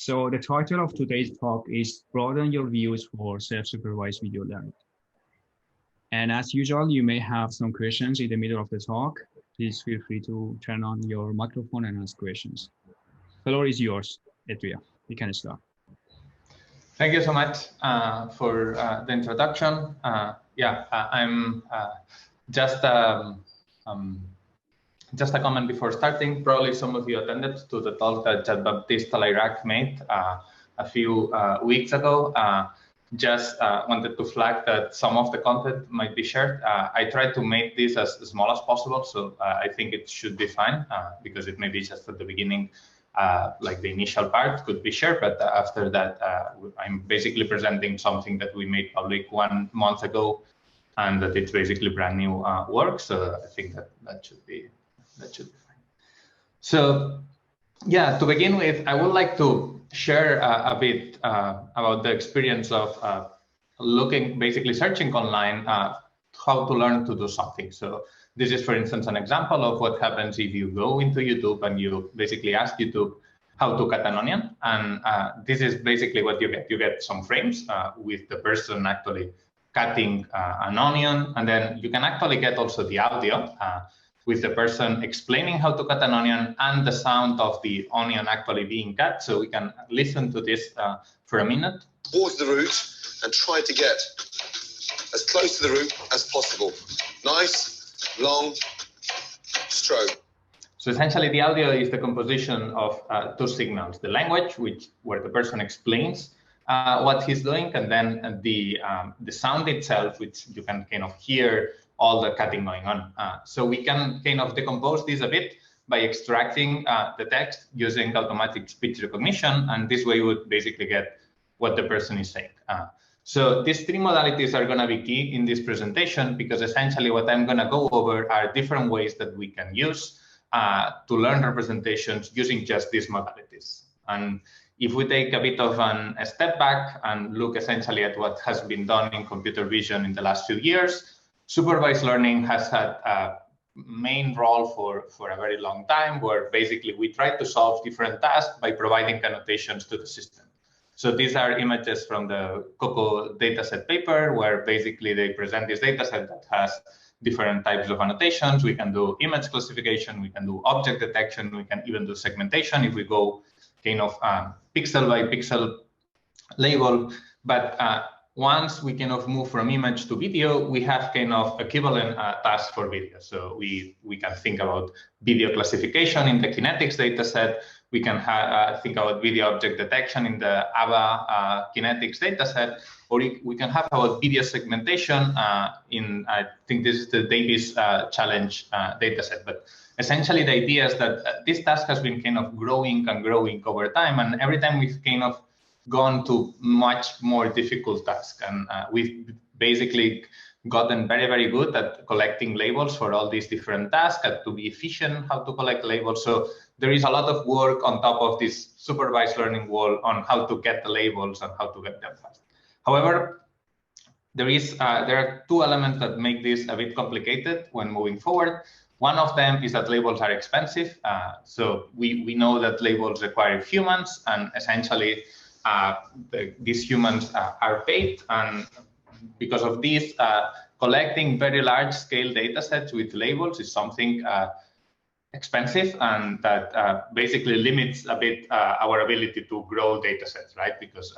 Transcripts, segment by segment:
So the title of today's talk is Broaden Your Views for Self-Supervised Video Learning. And as usual, you may have some questions in the middle of the talk. Please feel free to turn on your microphone and ask questions. The floor is yours, Adria. We can start. Thank you so much for the introduction. I'm just a comment before starting. Probably some of you attended to the talk that Jean-Baptiste Talairak made a few weeks ago. Just wanted to flag that some of the content might be shared. I tried to make this as small as possible, so I think it should be fine because it may be just at the beginning, like the initial part could be shared, but after that, I'm basically presenting something that we made public 1 month ago, and that it's basically brand new work. So I think that should be fine. So yeah, to begin with, I would like to share a bit about the experience of basically searching online how to learn to do something. So this is, for instance, an example of what happens if you go into YouTube and you basically ask YouTube how to cut an onion. And this is basically what you get. You get some frames with the person actually cutting an onion. And then you can actually get also the audio with the person explaining how to cut an onion and the sound of the onion actually being cut. So we can listen to this for a minute. Towards the root and try to get as close to the root as possible. Nice, long stroke. So essentially the audio is the composition of two signals, the language, where the person explains what he's doing, and then the sound itself, which you can kind of hear all the cutting going on. So we can kind of decompose this a bit by extracting the text using automatic speech recognition, and this way you would basically get what the person is saying. So these three modalities are going to be key in this presentation, because essentially what I'm going to go over are different ways that we can use to learn representations using just these modalities. And if we take a bit of a step back and look essentially at what has been done in computer vision in the last few years, supervised learning has had a main role for a very long time, where basically we try to solve different tasks by providing annotations to the system. So these are images from the COCO dataset paper, where basically they present this dataset that has different types of annotations. We can do image classification, we can do object detection, we can even do segmentation if we go kind of pixel by pixel label. But once we kind of move from image to video, we have kind of equivalent tasks for video. So we can think about video classification in the Kinetics dataset. We can think about video object detection in the ABA Kinetics dataset, or we can have about video segmentation in, I think this is the Davis challenge dataset. But essentially the idea is that this task has been kind of growing and growing over time, and every time we've kind of gone to much more difficult tasks, and we've basically gotten very, very good at collecting labels for all these different tasks, and to be efficient how to collect labels. So there is a lot of work on top of this supervised learning wall on how to get the labels and how to get them fast. However, there are two elements that make this a bit complicated when moving forward. One of them is that labels are expensive. So we know that labels require humans, and essentially these humans are paid, and because of this, collecting very large scale data sets with labels is something expensive, and that basically limits a bit our ability to grow data sets, right? Because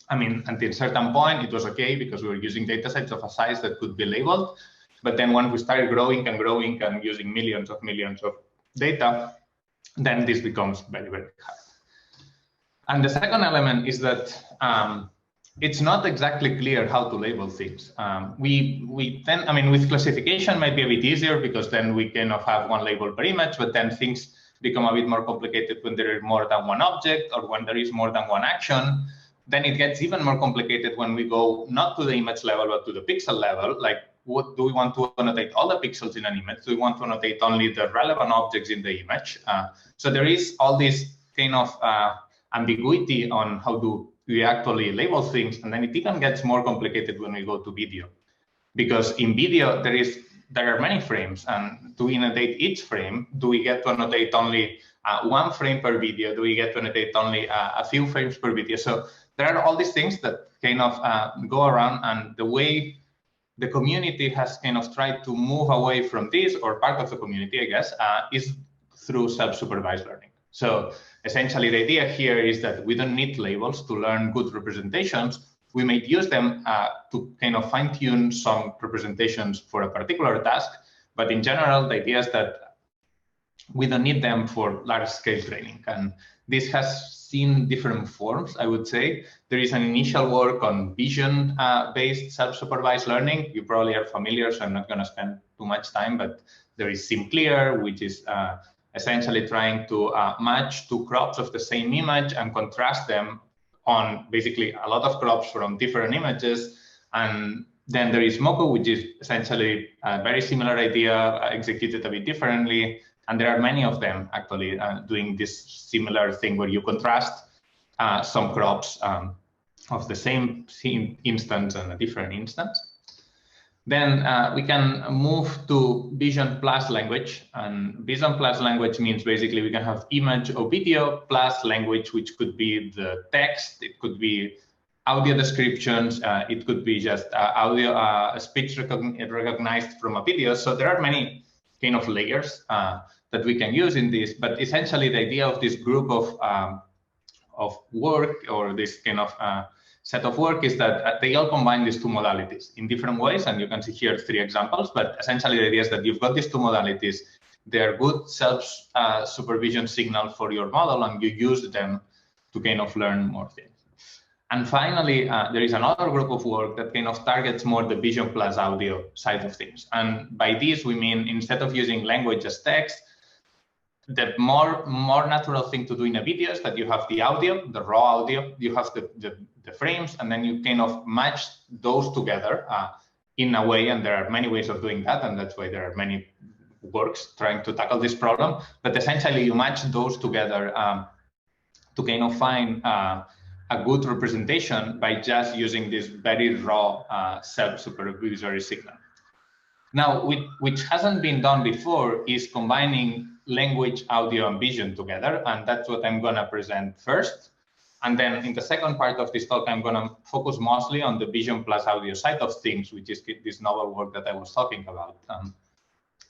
I mean, until a certain point, it was okay because we were using data sets of a size that could be labeled. But then when we started growing and using millions of data, then this becomes very, very hard. And the second element is that it's not exactly clear how to label things. With classification might be a bit easier, because then we kind of have one label per image, but then things become a bit more complicated when there is more than one object or when there is more than one action. Then it gets even more complicated when we go not to the image level, but to the pixel level. Like, what do we want to annotate all the pixels in an image? Do we want to annotate only the relevant objects in the image? So there is all this kind of ambiguity on how do we actually label things, and then it even gets more complicated when we go to video, because in video there are many frames, and to annotate each frame, do we get to annotate only 1 frame per video? Do we get to annotate only a few frames per video? So there are all these things that kind of go around, and the way the community has kind of tried to move away from this, or part of the community, I guess, is through self-supervised learning. So essentially, the idea here is that we don't need labels to learn good representations. We might use them to kind of fine-tune some representations for a particular task, but in general, the idea is that we don't need them for large-scale training. And this has seen different forms, I would say. There is an initial work on vision-based self-supervised learning. You probably are familiar, so I'm not going to spend too much time, but there is SimClear, which is essentially trying to match 2 crops of the same image and contrast them on basically a lot of crops from different images. And then there is Moco, which is essentially a very similar idea, executed a bit differently. And there are many of them actually doing this similar thing where you contrast some crops of the same instance and a different instance. Then we can move to vision plus language. And vision plus language means basically we can have image or video plus language, which could be the text, it could be audio descriptions, it could be just audio speech recognized from a video. So there are many kind of layers that we can use in this, but essentially the idea of this group of work, or this kind of set of work, is that they all combine these 2 modalities in different ways, and you can see here 3 examples, but essentially the idea is that you've got these 2 modalities, they're good self-supervision signal for your model, and you use them to kind of learn more things. And finally, there is another group of work that kind of targets more the vision plus audio side of things. And by this, we mean instead of using language as text, the more natural thing to do in a video is that you have the audio, the raw audio, you have the frames, and then you kind of match those together in a way, and there are many ways of doing that, and that's why there are many works trying to tackle this problem. But essentially, you match those together to kind of find a good representation by just using this very raw self-supervisory signal. Now, which hasn't been done before is combining language, audio, and vision together, and that's what I'm going to present first. And then in the second part of this talk, I'm going to focus mostly on the vision plus audio side of things, which is this novel work that I was talking about.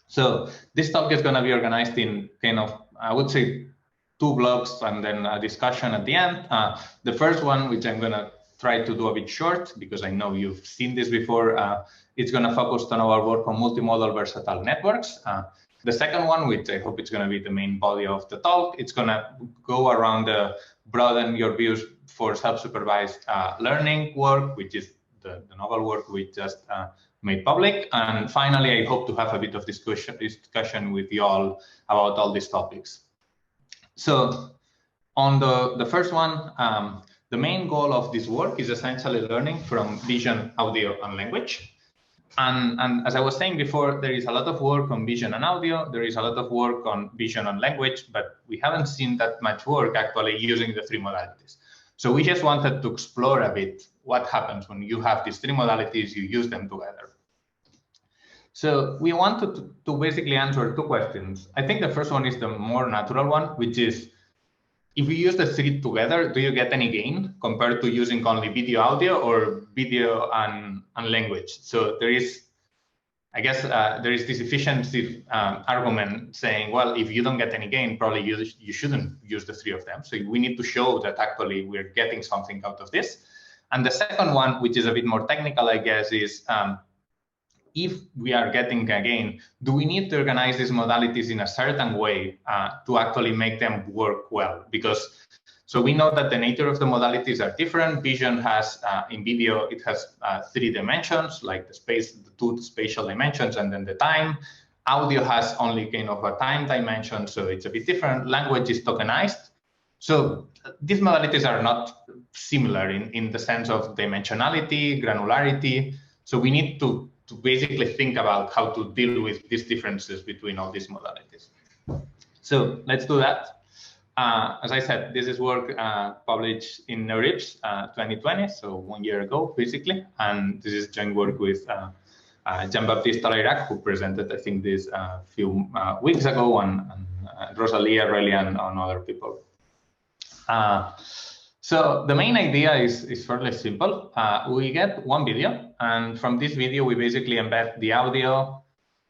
So this talk is going to be organized in kind of, I would say, 2 blocks and then a discussion at the end. The first one, which I'm going to try to do a bit short because I know you've seen this before, it's going to focus on our work on multimodal versatile networks. The second one, which I hope it's going to be the main body of the talk, it's going to go around the broaden your views for self-supervised learning work, which is the novel work we just made public. And finally, I hope to have a bit of discussion with you all about all these topics. So on the first one, the main goal of this work is essentially learning from vision, audio, and language. And as I was saying before, there is a lot of work on vision and audio. There is a lot of work on vision and language, but we haven't seen that much work actually using the 3 modalities. So we just wanted to explore a bit what happens when you have these 3 modalities, you use them together. So we wanted to basically answer 2 questions. I think the first one is the more natural one, which is, if you use the 3 together, do you get any gain compared to using only video, audio, or video and language? So there is, I guess, there is this efficiency argument saying, well, if you don't get any gain, probably you shouldn't use the 3 of them. So we need to show that actually we're getting something out of this. And the second one, which is a bit more technical, I guess, is if we are getting a gain, do we need to organize these modalities in a certain way to actually make them work well? Because so we know that the nature of the modalities are different. Vision has, in video, it has 3 dimensions, like the space, the 2 spatial dimensions, and then the time. Audio has only kind of a time dimension, so it's a bit different. Language is tokenized. So these modalities are not similar in the sense of dimensionality, granularity. So we need to basically think about how to deal with these differences between all these modalities. So let's do that. As I said, this is work published in NeurIPS 2020, so 1 year ago, basically. And this is joint work with Jean-Baptiste Talairac, who presented, I think, this a few weeks ago, and Rosalie, Aurelia, and other people. So the main idea is fairly simple. We get one video, and from this video, we basically embed the audio,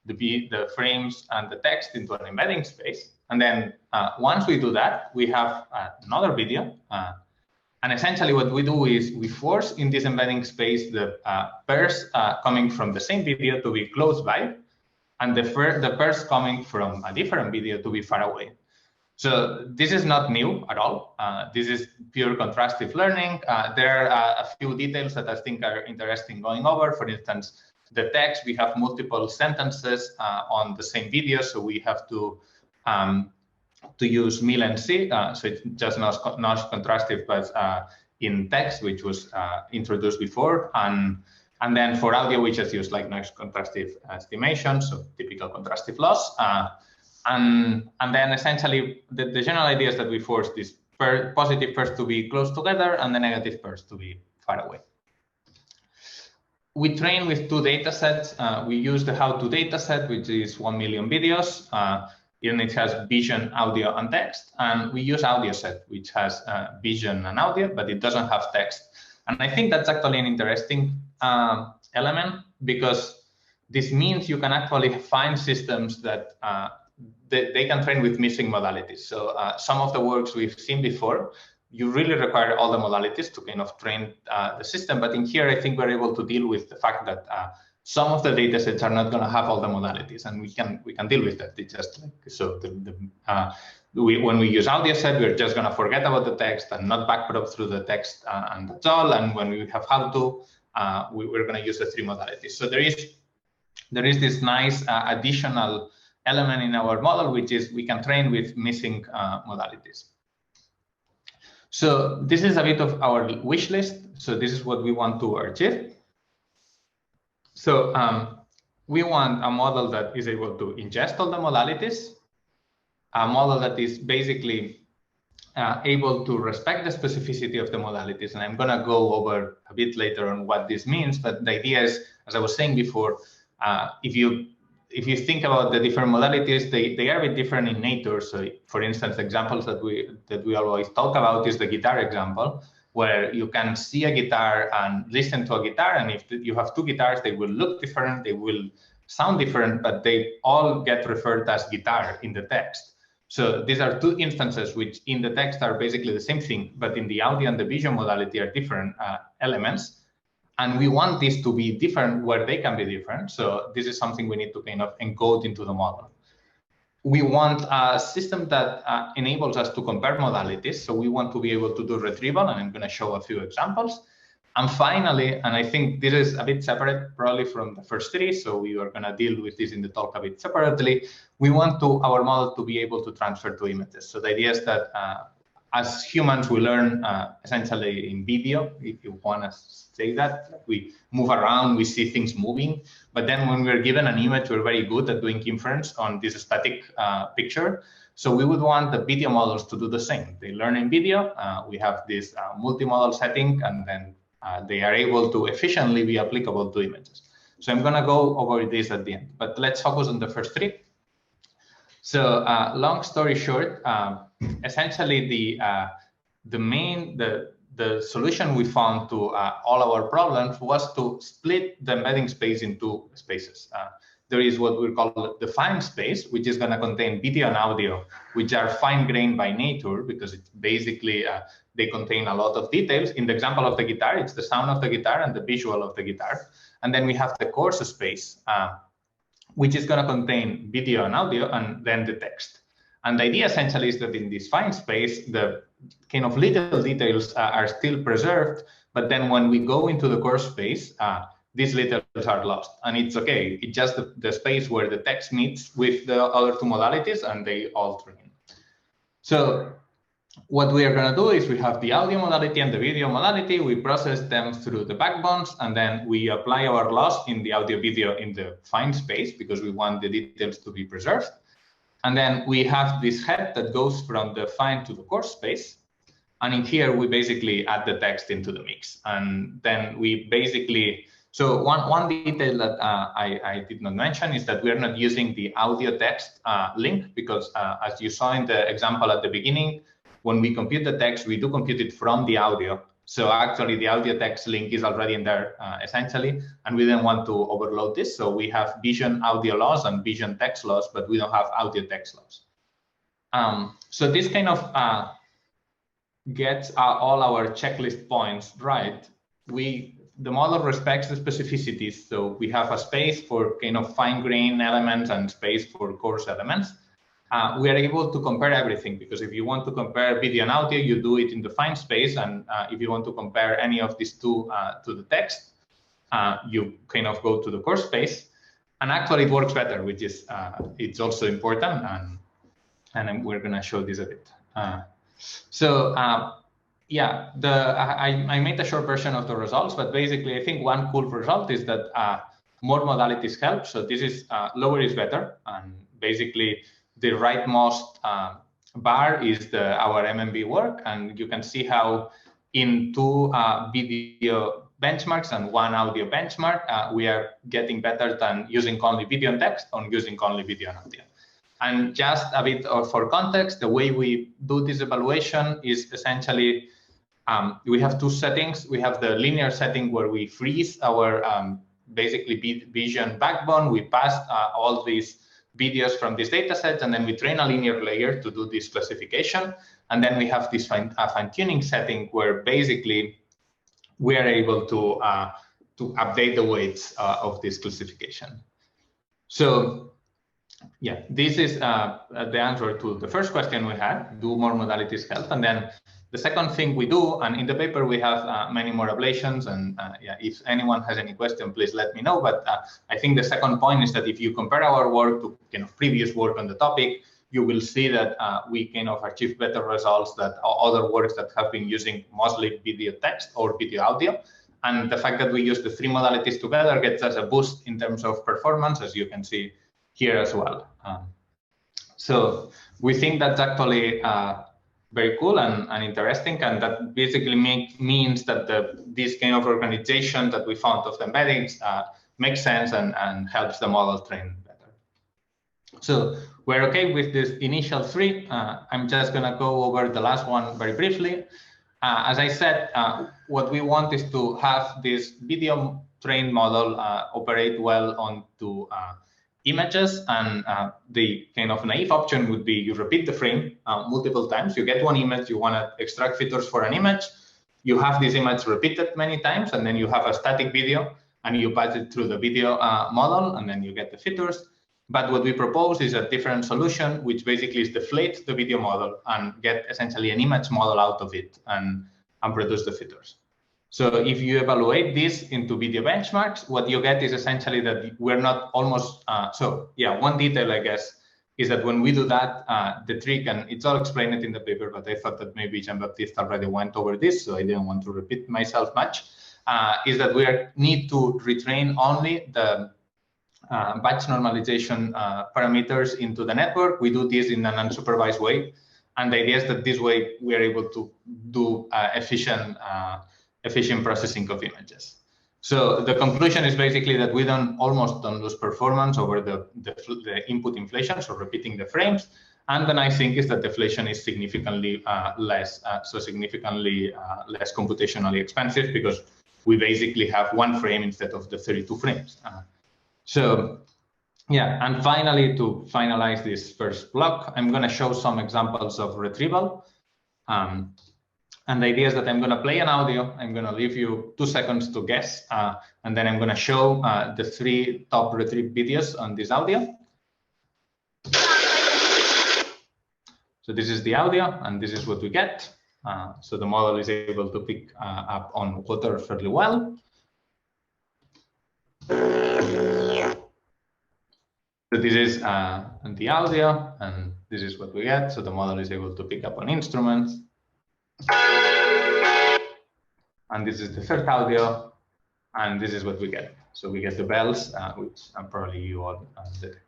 the frames, and the text into an embedding space. And then once we do that, we have another video. And essentially what we do is we force in this embedding space the pairs coming from the same video to be close by, and the pairs coming from a different video to be far away. So this is not new at all. This is pure contrastive learning. There are a few details that I think are interesting going over. For instance, the text, we have multiple sentences on the same video, so we have to use mil and c. So it's just not contrastive, but in text, which was introduced before. And then for audio, we just use like noise contrastive estimation, so typical contrastive loss. And then essentially the general idea is that we force these positive pairs to be close together and the negative pairs to be far away. We train with two data sets. We use the how-to data set, which is 1 million videos. And it has vision, audio, and text. And we use AudioSet, which has vision and audio, but it doesn't have text. And I think that's actually an interesting element, because this means you can actually find systems that they can train with missing modalities. So some of the works we've seen before, you really require all the modalities to kind of train the system. But in here, I think we're able to deal with the fact that some of the data sets are not going to have all the modalities, and we can deal with that. It's just like, so when we use AudioSet, we're just going to forget about the text and not backprop through the text, and that's all. And when we have how-to, we're going to use the three modalities. So there is this nice additional element in our model, which is we can train with missing modalities. So this is a bit of our wish list. So this is what we want to achieve. So we want a model that is able to ingest all the modalities, a model that is basically able to respect the specificity of the modalities. And I'm going to go over a bit later on what this means. But the idea is, as I was saying before, if you think about the different modalities, they are a bit different in nature. So, for instance, examples that we always talk about is the guitar example, where you can see a guitar and listen to a guitar. And if you have two guitars, they will look different, they will sound different, but they all get referred as guitar in the text. So these are two instances which in the text are basically the same thing, but in the audio and the vision modality are different elements. And we want this to be different where they can be different. So this is something we need to kind of encode into the model. We want a system that enables us to compare modalities. So we want to be able to do retrieval, and I'm going to show a few examples. And finally, and I think this is a bit separate probably from the first three, so we are going to deal with this in the talk a bit separately. We want our model to be able to transfer to images. So the idea is that as humans, we learn essentially in video, if you want to say that. We move around, we see things moving. But then when we're given an image, we're very good at doing inference on this static picture. So we would want the video models to do the same. They learn in video. We have this multi-modal setting, and then they are able to efficiently be applicable to images. So I'm going to go over this at the end. But let's focus on the first three. So long story short, essentially the solution we found to all our problems was to split the embedding space into spaces. There is what we call the fine space, which is going to contain video and audio, which are fine-grained by nature, because it's basically they contain a lot of details. In the example of the guitar, it's the sound of the guitar and the visual of the guitar. And then we have the coarse space, which is going to contain video and audio, and then the text. And the idea essentially is that in this fine space, the kind of little details are still preserved, but then when we go into the coarse space, these littles are lost. And it's okay, it's just the space where the text meets with the other two modalities, and they all train. So what we are going to do is we have the audio modality and the video modality. We process them through the backbones, and then we apply our loss in the audio video in the fine space, because we want the details to be preserved. And then we have this head that goes from the fine to the coarse space. And in here, we basically add the text into the mix. And then we basically So one detail that I did not mention is that we are not using the audio text link because as you saw in the example at the beginning, when we compute the text, we do compute it from the audio. So actually the audio text link is already in there essentially, and we don't want to overload this. So we have vision audio loss and vision text loss, but we don't have audio text loss. So this kind of gets all our checklist points right. The model respects the specificities. So we have a space for kind of fine-grained elements and space for coarse elements. We are able to compare everything because if you want to compare video and audio, you do it in the fine space. And if you want to compare any of these two to the text, you kind of go to the coarse space. And actually it works better, which is it's also important. And we're going to show this a bit. Yeah, I made a short version of the results, but basically I think one cool result is that more modalities help. So this is lower is better, and basically the rightmost bar is our MMV work, and you can see how in 2 video benchmarks and 1 audio benchmark, we are getting better than using only video and text on using only video and audio. And just a bit for context, the way we do this evaluation is essentially we have 2 settings. We have the linear setting where we freeze our basically vision backbone. We pass all these videos from these data sets, and then we train a linear layer to do this classification. And then we have this fine-tuning setting where basically we are able to update the weights of this classification. So yeah, this is the answer to the first question we had, do more modalities help? And then the second thing we do, and in the paper we have many more ablations, and yeah, if anyone has any question, please let me know. But I think the second point is that if you compare our work to kind of previous work on the topic, you will see that we kind of achieve better results than other works that have been using mostly video text or video audio. And the fact that we use the 3 modalities together gets us a boost in terms of performance, as you can see here as well. So we think that's actually very cool and interesting, and that basically means that this kind of organization that we found of the embeddings makes sense and helps the model train better. So we're okay with this initial 3. I'm just going to go over the last one very briefly. As I said, what we want is to have this video trained model operate well onto images, and the kind of naive option would be you repeat the frame multiple times. You get one image, you want to extract features for an image, you have this image repeated many times, and then you have a static video and you pass it through the video model, and then you get the features. But what we propose is a different solution, which basically is deflate the video model and get essentially an image model out of it and produce the features. So if you evaluate this into video benchmarks, what you get is essentially that we're not almost, so yeah, one detail, I guess, is that when we do that, the trick, and it's all explained in the paper, but I thought that maybe Jean-Baptiste already went over this, so I didn't want to repeat myself much, is that we need to retrain only the batch normalization parameters into the network. We do this in an unsupervised way. And the idea is that this way we are able to do efficient processing of images. So the conclusion is basically that we almost don't lose performance over the input inflation, so repeating the frames. And the nice thing is that deflation is significantly less, significantly less computationally expensive, because we basically have 1 frame instead of the 32 frames. So yeah, and finally, to finalize this first block, I'm going to show some examples of retrieval. And the idea is that I'm going to play an audio. I'm going to leave you 2 seconds to guess, and then I'm going to show the 3 top retrieve videos on this audio. So this is the audio, and this is what we get. So the model is able to pick up on water fairly well. So this is the audio, and this is what we get. So the model is able to pick up on instruments. And this is the third audio, and this is what we get. So we get the bells, which probably you all detect.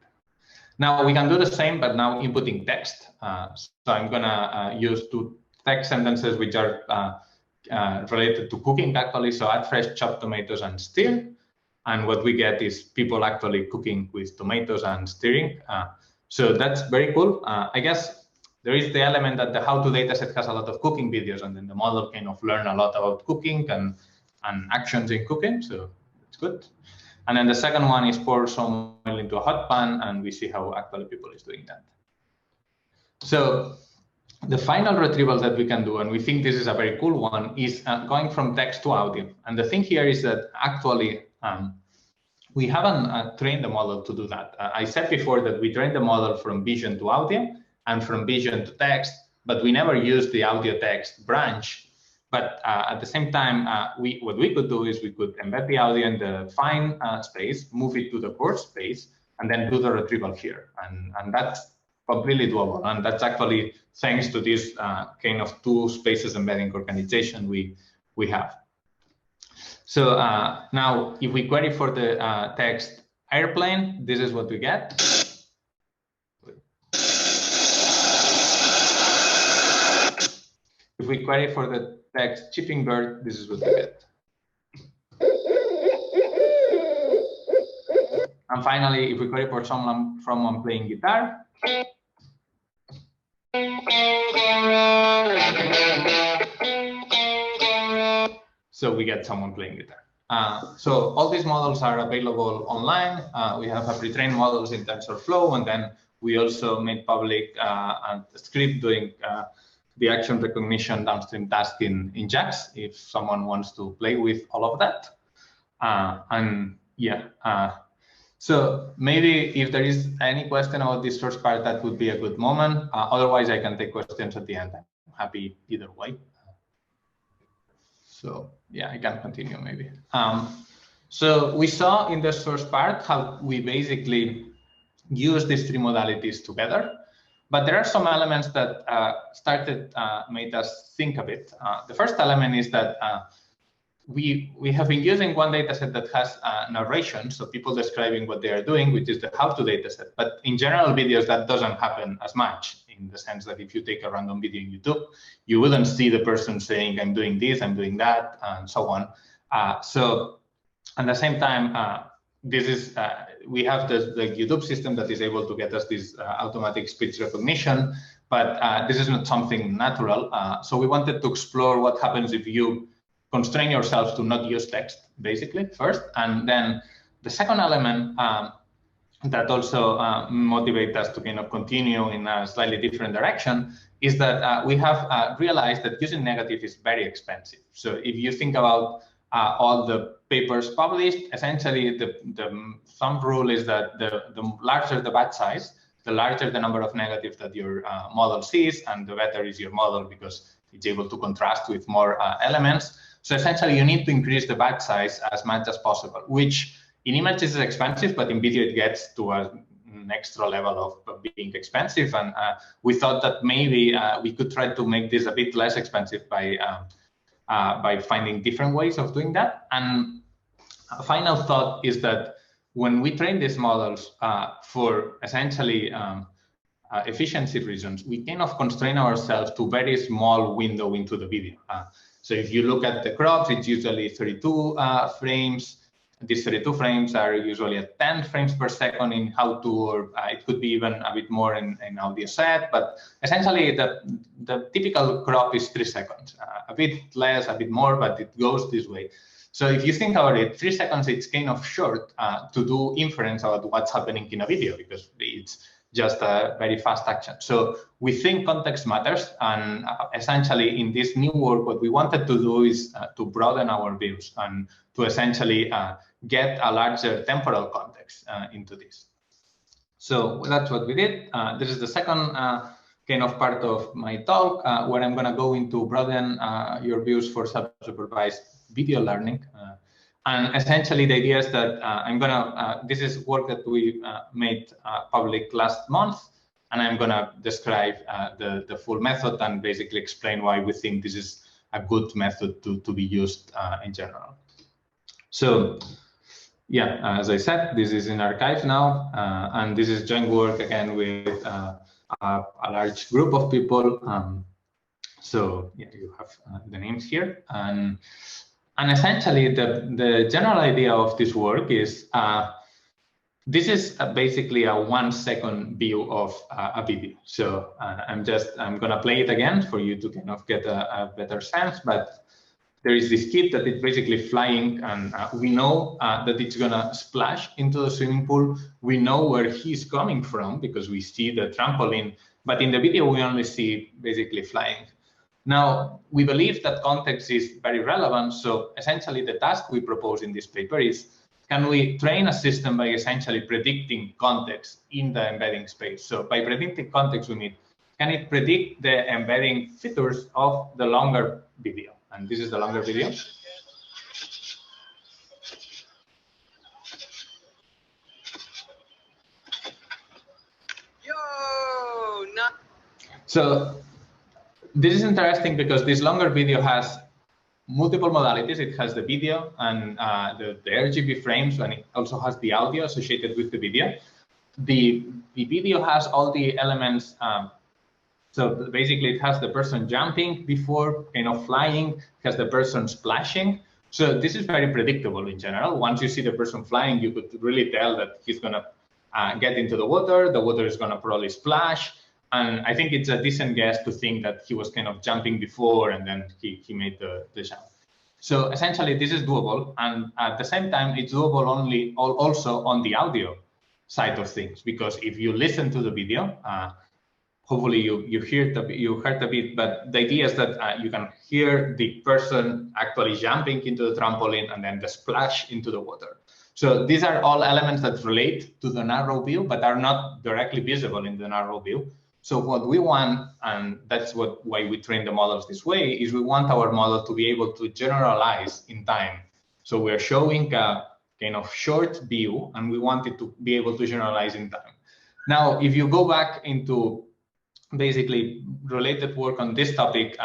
Now we can do the same, but now inputting text. So I'm going to use 2 text sentences which are related to cooking, actually. So add fresh chopped tomatoes and stir. And what we get is people actually cooking with tomatoes and stirring. So that's very cool. I guess there is the element that the how-to dataset has a lot of cooking videos, and then the model kind of learn a lot about cooking and actions in cooking. So it's good. And then the second one is pour some oil into a hot pan, and we see how actually people is doing that. So the final retrieval that we can do, and we think this is a very cool one, is going from text to audio. And the thing here is that actually we haven't trained the model to do that. I said before that we trained the model from vision to audio and from vision to text, but we never used the audio text branch. But at the same time, what we could do is we could embed the audio in the fine space, move it to the coarse space, and then do the retrieval here. And that's completely doable. And that's actually thanks to this kind of two spaces embedding organization we have. So now if we query for the text airplane, this is what we get. If we query for the text chipping bird, this is what we get. And finally, if we query for someone playing guitar, so we get someone playing guitar. So all these models are available online. We have a pre-trained models in TensorFlow, and then we also made public a script doing the action recognition downstream task in JAX if someone wants to play with all of that. And yeah, so maybe if there is any question about this first part, that would be a good moment. Otherwise, I can take questions at the end. I'm happy either way. So yeah, I can continue maybe. So we saw in this first part how we basically use these three modalities together. But there are some elements that made us think a bit. The first element is that we have been using one dataset that has narration, so people describing what they are doing, which is the how-to dataset. But in general videos, that doesn't happen as much, in the sense that if you take a random video in YouTube, you wouldn't see the person saying, I'm doing this, I'm doing that, and so on. So at the same time, this is we have the YouTube system that is able to get us this automatic speech recognition, but this is not something natural. So we wanted to explore what happens if you constrain yourself to not use text, basically, first. And then the second element that also motivates us to kind of continue in a slightly different direction is that we have realized that using negative is very expensive. So if you think about all the papers published, essentially the thumb rule is that the larger the batch size, the larger the number of negatives that your model sees, and the better is your model because it's able to contrast with more elements. So essentially, you need to increase the batch size as much as possible, which in images is expensive, but in video it gets to an extra level of being expensive. And we thought that maybe we could try to make this a bit less expensive by finding different ways of doing that. And a final thought is that when we train these models for essentially efficiency reasons, we kind of constrain ourselves to very small window into the video. So if you look at the crops, it's usually 32 frames. These 32 frames are usually at 10 frames per second in how-to, or it could be even a bit more in AudioSet. But essentially, the typical crop is 3 seconds, a bit less, a bit more, but it goes this way. So if you think about it, 3 seconds, it's kind of short to do inference about what's happening in a video because it's just a very fast action. So we think context matters. And essentially, in this new work, what we wanted to do is to broaden our views and to essentially get a larger temporal context into this. So that's what we did. This is the second kind of part of my talk, where I'm going to go into broaden your views for self-supervised video learning. And essentially, the idea is that I'm going to, this is work that we made public last month, and I'm going to describe the full method and basically explain why we think this is a good method to be used in general. So yeah, as I said, this is in archive now, and this is joint work again with a large group of people. So yeah, you have the names here. And And essentially, the general idea of this work is this is basically a 1 second view of a video. So I'm gonna play it again for you to kind of get a better sense. But there is this kid that is basically flying, and we know that it's gonna splash into the swimming pool. We know where he's coming from because we see the trampoline, but in the video we only see basically flying. Now, we believe that context is very relevant. So essentially the task we propose in this paper is, can we train a system by essentially predicting context in the embedding space? So by predicting context, we mean, can it predict the embedding features of the longer video? And this is the longer video. So this is interesting because this longer video has multiple modalities. It has the video and the RGB frames, and it also has the audio associated with the video. The video has all the elements. So basically, it has the person jumping before, kind of flying. It has the person splashing. So this is very predictable in general. Once you see the person flying, you could really tell that he's going to get into the water. The water is going to probably splash. And I think it's a decent guess to think that he was kind of jumping before and then he made the jump. So essentially, this is doable. And at the same time, it's doable also on the audio side of things, because if you listen to the video, hopefully you heard a bit, but the idea is that you can hear the person actually jumping into the trampoline and then the splash into the water. So these are all elements that relate to the narrow view, but are not directly visible in the narrow view. So what we want, and that's why we train the models this way, is we want our model to be able to generalize in time. So we're showing a kind of short view, and we want it to be able to generalize in time. Now, if you go back into basically related work on this topic,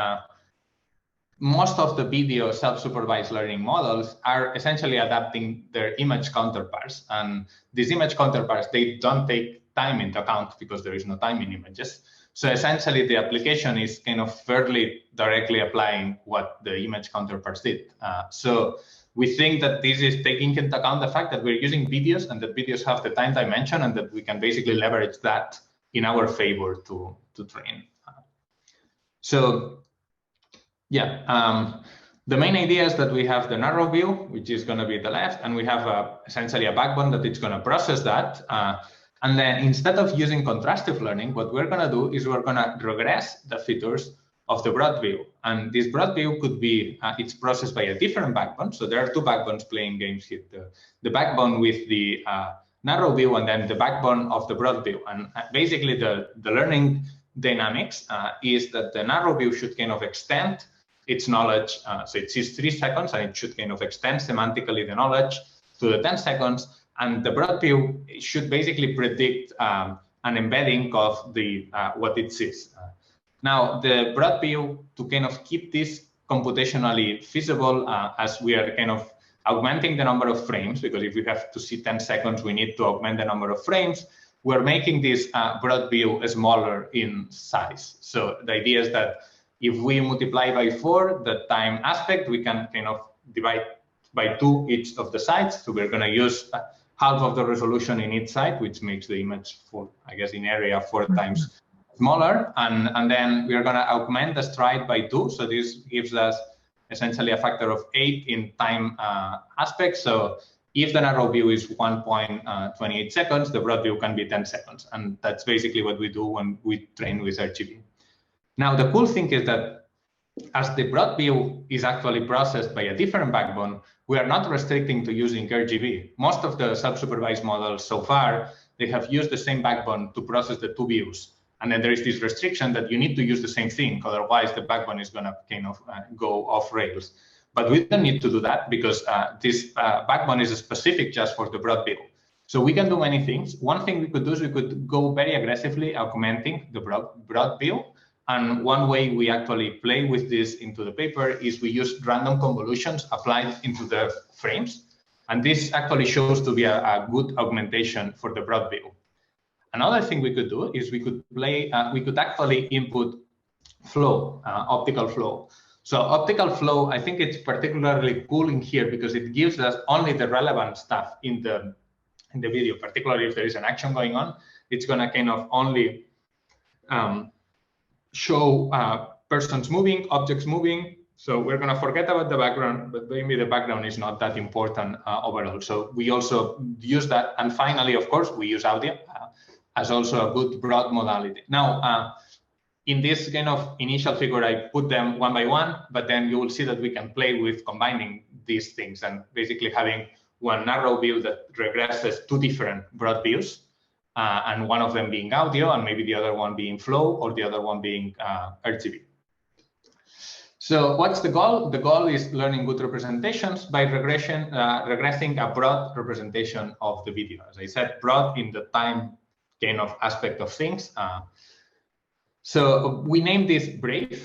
most of the video self-supervised learning models are essentially adapting their image counterparts. And these image counterparts, they don't take time into account because there is no time in images. So essentially the application is kind of fairly directly applying what the image counterparts did. So we think that this is taking into account the fact that we're using videos and that videos have the time dimension and that we can basically leverage that in our favor to train. So yeah, the main idea is that we have the narrow view, which is going to be the left, and we have essentially a backbone that it's going to process that. And then instead of using contrastive learning, what we're going to do is we're going to regress the features of the broad view. And this broad view could be, it's processed by a different backbone. So there are two backbones playing games here. The backbone with the narrow view and then the backbone of the broad view. And basically the learning dynamics is that the narrow view should kind of extend its knowledge. So it sees 3 seconds and it should kind of extend semantically the knowledge to the 10 seconds. And the broad view should basically predict an embedding of the what it sees. Now, the broad view, to kind of keep this computationally feasible, as we are kind of augmenting the number of frames, because if we have to see 10 seconds, we need to augment the number of frames. We're making this broad view smaller in size. So the idea is that if we multiply by 4 the time aspect, we can kind of divide by 2 each of the sides. So we're going to use half of the resolution in each side, which makes the image, I guess, in area 4 times smaller. And then we're going to augment the stride by 2. So this gives us essentially a factor of 8 in time aspect. So if the narrow view is 1.28 seconds, the broad view can be 10 seconds. And that's basically what we do when we train with RGB. Now, the cool thing is that as the broad view is actually processed by a different backbone, we are not restricting to using RGB. Most of the self-supervised models so far, they have used the same backbone to process the 2 views. And then there is this restriction that you need to use the same thing, otherwise the backbone is going to kind of go off rails. But we don't need to do that because this backbone is specific just for the broad view. So we can do many things. One thing we could do is we could go very aggressively augmenting the broad view. And one way we actually play with this into the paper is we use random convolutions applied into the frames. And this actually shows to be a good augmentation for the broad view. Another thing we could do is we could actually input flow, optical flow. So optical flow, I think it's particularly cool in here because it gives us only the relevant stuff in the video, particularly if there is an action going on. It's going to kind of only show persons moving, objects moving. So we're going to forget about the background, but maybe the background is not that important overall. So we also use that. And finally, of course, we use audio as also a good broad modality. Now, in this kind of initial figure, I put them one by one, but then you will see that we can play with combining these things and basically having one narrow view that regresses two different broad views, and one of them being audio and maybe the other one being flow or the other one being RGB. So what's the goal? The goal is learning good representations by regressing a broad representation of the video. As I said, broad in the time kind of aspect of things. So we named this BraVe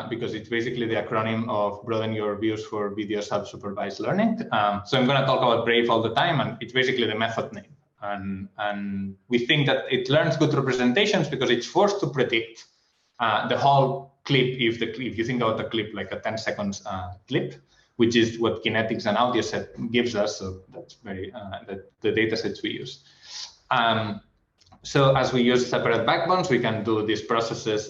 because it's basically the acronym of Broaden Your Views for Video Self-Supervised Learning. So I'm going to talk about BraVe all the time, and it's basically the method name. And we think that it learns good representations because it's forced to predict the whole clip. If you think about the clip like a 10 seconds clip, which is what Kinetics and AudioSet gives us. So that's very the data sets we use. So as we use separate backbones, we can do these processes.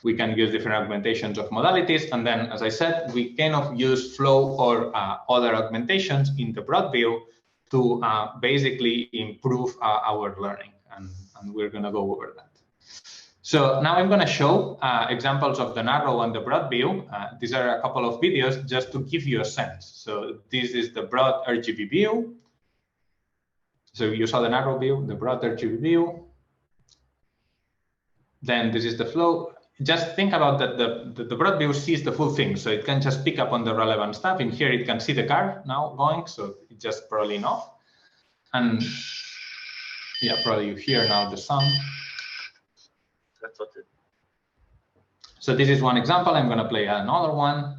We can use different augmentations of modalities. And then, as I said, we kind of use flow or other augmentations in the broad view to basically improve our learning. And we're going to go over that. So now I'm going to show examples of the narrow and the broad view. These are a couple of videos just to give you a sense. So this is the broad RGB view. So you saw the narrow view, the broad RGB view. Then this is the flow. Just think about that the broad view sees the full thing. So it can just pick up on the relevant stuff. In here, it can see the car now going. So it's just probably enough. And yeah, probably you hear now the sound. That's what it. So this is one example. I'm going to play another one.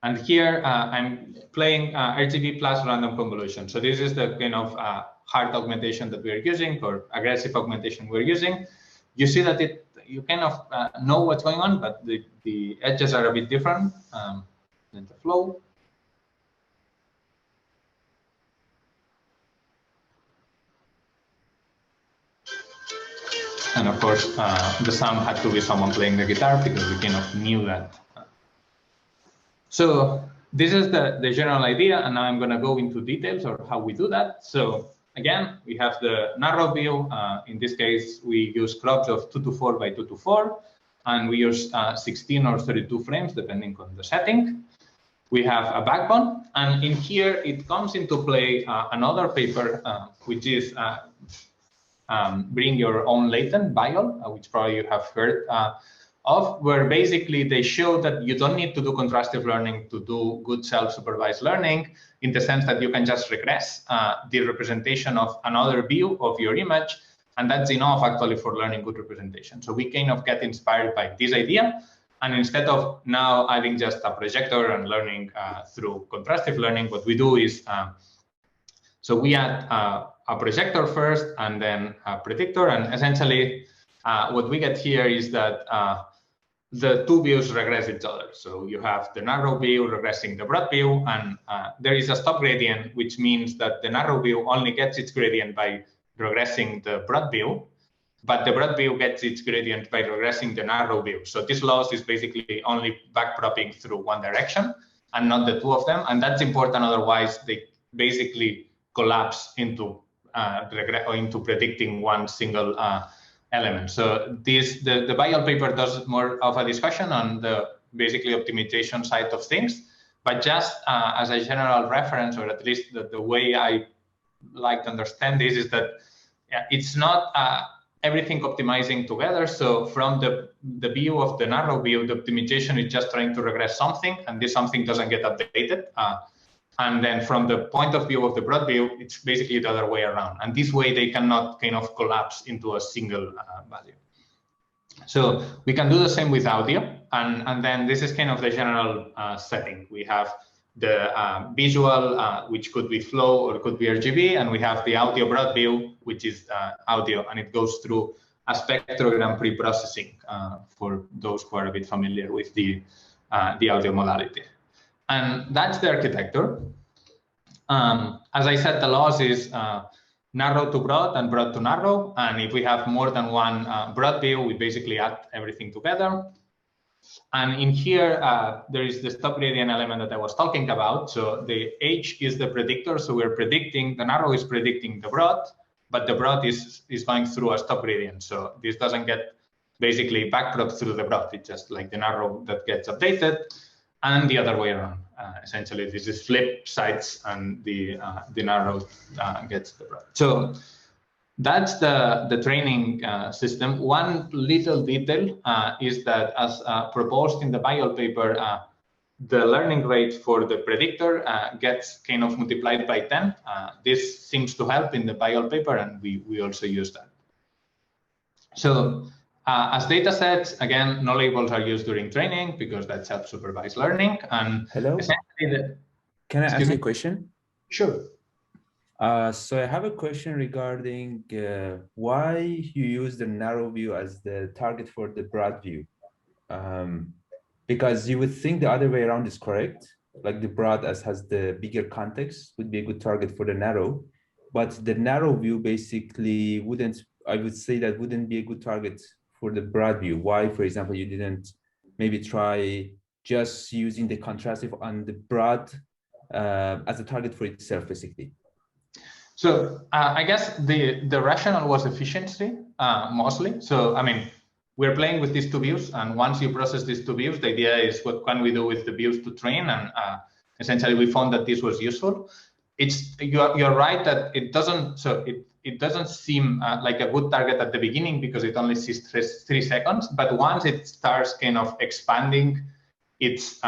And here I'm playing RGB plus random convolution. So this is the kind of hard augmentation that we're using, or aggressive augmentation we're using. You see that you kind of know what's going on, but the edges are a bit different than the flow. And of course, the sound had to be someone playing the guitar because we kind of knew that. So this is the general idea, and now I'm going to go into details of how we do that. So again, we have the narrow view. In this case, we use crops of 2:4 by 2:4, and we use 16 or 32 frames, depending on the setting. We have a backbone, and in here, it comes into play another paper, which is Bring Your Own Latent, BIOL, which probably you have heard of, where basically they show that you don't need to do contrastive learning to do good self-supervised learning, in the sense that you can just regress the representation of another view of your image, and that's enough actually for learning good representation. So we kind of get inspired by this idea, and instead of now adding just a projector and learning through contrastive learning, what we do is, so we add a projector first and then a predictor, and essentially what we get here is that the two views regress each other. So you have the narrow view regressing the broad view, and there is a stop gradient, which means that the narrow view only gets its gradient by regressing the broad view, but the broad view gets its gradient by regressing the narrow view. So this loss is basically only backpropping through one direction and not the two of them, and that's important. Otherwise, they basically collapse into predicting one single element. So the BIOL paper does more of a discussion on the basically optimization side of things, but just as a general reference, or at least the way I like to understand this, is that it's not everything optimizing together. So from the view of the narrow view, the optimization is just trying to regress something, and this something doesn't get updated. And then from the point of view of the broad view, it's basically the other way around. And this way, they cannot kind of collapse into a single value. So we can do the same with audio. And then this is kind of the general setting. We have the visual, which could be flow or could be RGB. And we have the audio broad view, which is audio. And it goes through spectrogram pre-processing for those who are a bit familiar with the audio modality. And that's the architecture. As I said, the loss is narrow to broad and broad to narrow. And if we have more than one broad view, we basically add everything together. And in here, there is the stop gradient element that I was talking about. So the H is the predictor. So we're predicting, the narrow is predicting the broad, but the broad is going through a stop gradient. So this doesn't get basically backdrop through the broad. It's just like the narrow that gets updated and the other way around. Essentially, this is flip sides and the narrow gets the broad. So that's the training system. One little detail is that as proposed in the bio paper, the learning rate for the predictor gets kind of multiplied by 10. This seems to help in the bio paper, and we also use that. So as data sets, again, no labels are used during training because that's self-supervised learning. And hello, can I ask you a question? Sure. So I have a question regarding why you use the narrow view as the target for the broad view. Because you would think the other way around is correct, like the broad as has the bigger context would be a good target for the narrow, but the narrow view basically wouldn't, I would say that wouldn't be a good target for the broad view. Why, for example, you didn't maybe try just using the contrastive on the broad as a target for itself, basically? So I guess the rationale was efficiency mostly. So, I mean, we're playing with these two views, and once you process these two views, the idea is what can we do with the views to train, and essentially we found that this was useful. You're right that it doesn't, so it doesn't seem like a good target at the beginning because it only sees 3 seconds, but once it starts kind of expanding, it's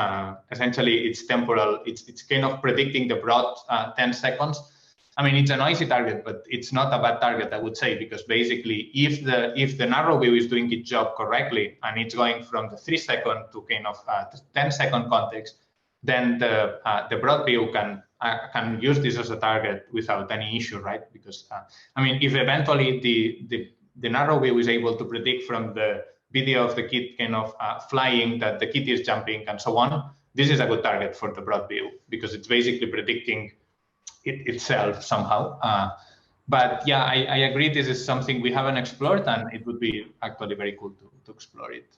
essentially it's temporal, it's kind of predicting the broad 10 seconds. I mean, it's a noisy target, but it's not a bad target, I would say, because basically if the narrow view is doing its job correctly and it's going from the 3 second to kind of 10 second context, then the broad view can use this as a target without any issue, right? Because I mean, if eventually the narrow view is able to predict from the video of the kid kind of flying that the kid is jumping and so on, this is a good target for the broad view because it's basically predicting itself somehow. But yeah, I agree. This is something we haven't explored, and it would be actually very cool to explore it.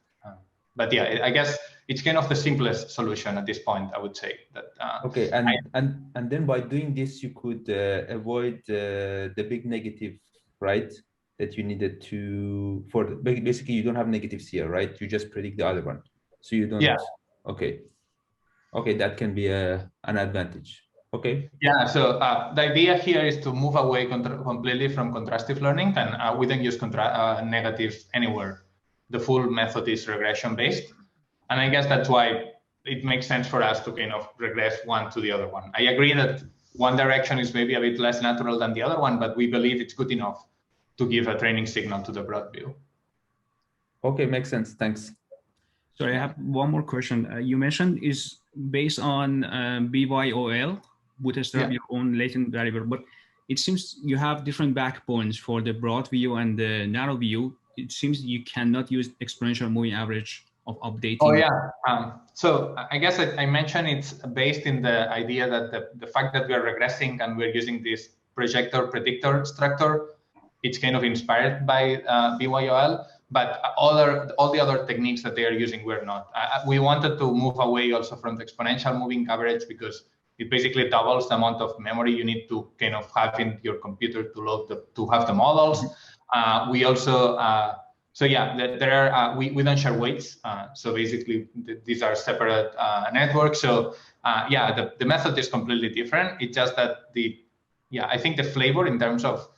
But yeah, I guess it's kind of the simplest solution at this point, I would say. That okay, and then by doing this, you could avoid the big negative, right? That you needed to basically you don't have negatives here, right? You just predict the other one, so you don't. Yeah. Okay. Okay, that can be an advantage. Okay. Yeah, so the idea here is to move away completely from contrastive learning, and we don't use negatives anywhere. The full method is regression based, and I guess that's why it makes sense for us to kind of regress one to the other one. I agree that one direction is maybe a bit less natural than the other one, but we believe it's good enough to give a training signal to the broad view. Okay, makes sense. Thanks. So I have one more question. You mentioned is based on BYOL, bootstrap your own latent variable, but it seems you have different backbones for the broad view and the narrow view. It seems you cannot use exponential moving average of updating. Oh yeah. So I guess I mentioned it's based in the idea that the fact that we are regressing and we're using this projector predictor structure, it's kind of inspired by BYOL. But all the other techniques that they are using were not. We wanted to move away also from the exponential moving average because it basically doubles the amount of memory you need to kind of have in your computer to load to have the models. We also, so yeah, there are we don't share weights. So basically, these are separate networks. So yeah, the method is completely different. It's just that I think the flavor in terms of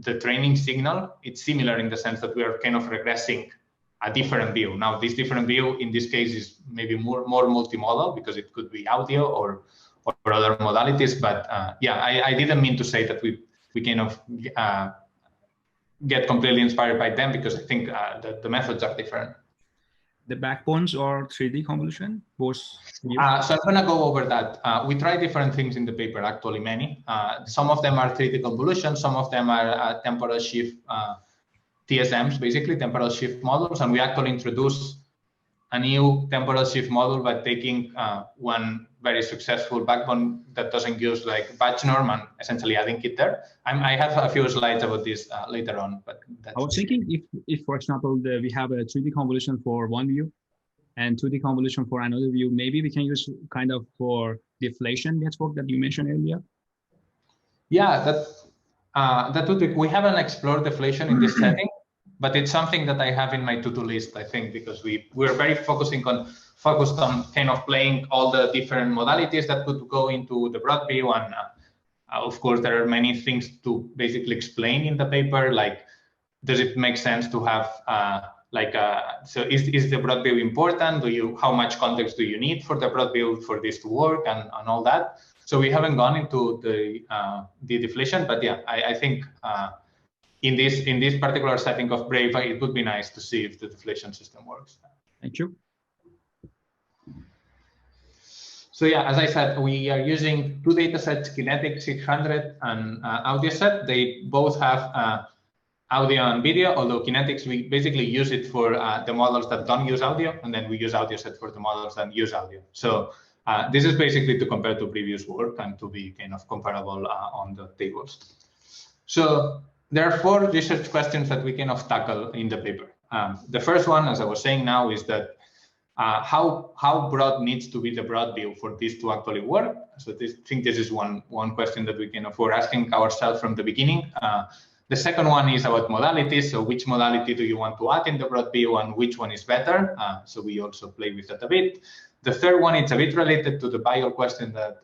the training signal, it's similar in the sense that we are kind of regressing a different view. Now, this different view in this case is maybe more multimodal because it could be audio or other modalities. But yeah, I didn't mean to say that we kind of get completely inspired by them because I think the methods are different. The backbones are 3D convolution? Both? So I'm going to go over that. We try different things in the paper, actually, many. Some of them are 3D convolution. Some of them are temporal shift TSMs, basically temporal shift models, and we actually introduced a new temporal shift model by taking one very successful backbone that doesn't use like batch norm and essentially adding it there. I have a few slides about this later on, but that's I was thinking if for example, we have a 3D convolution for one view and 2D convolution for another view, maybe we can use kind of for deflation network that you mentioned earlier. Yeah, that would be, we haven't explored deflation in this setting, but it's something that I have in my to-do list, I think, because we're very focused on kind of playing all the different modalities that could go into the broad view. And of course, there are many things to basically explain in the paper, like, does it make sense to have so is the broad view important? How much context do you need for the broad view for this to work and all that? So we haven't gone into the deflation, but yeah, I think in this particular setting of BraVe, it would be nice to see if the deflation system works. Thank you. So yeah, as I said, we are using two datasets, Kinetics 600 and AudioSet. They both have audio and video, although Kinetics, we basically use it for the models that don't use audio, and then we use AudioSet for the models that use audio. So this is basically to compare to previous work and to be kind of comparable on the tables. So there are 4 research questions that we kind of tackle in the paper. The first one, as I was saying now, is that how broad needs to be the broad view for this to actually work? So I think this is one question that we kind of were asking ourselves from the beginning. The second one is about modalities. So which modality do you want to add in the broad view and which one is better? So we also play with that a bit. The third one, it's a bit related to the bio question that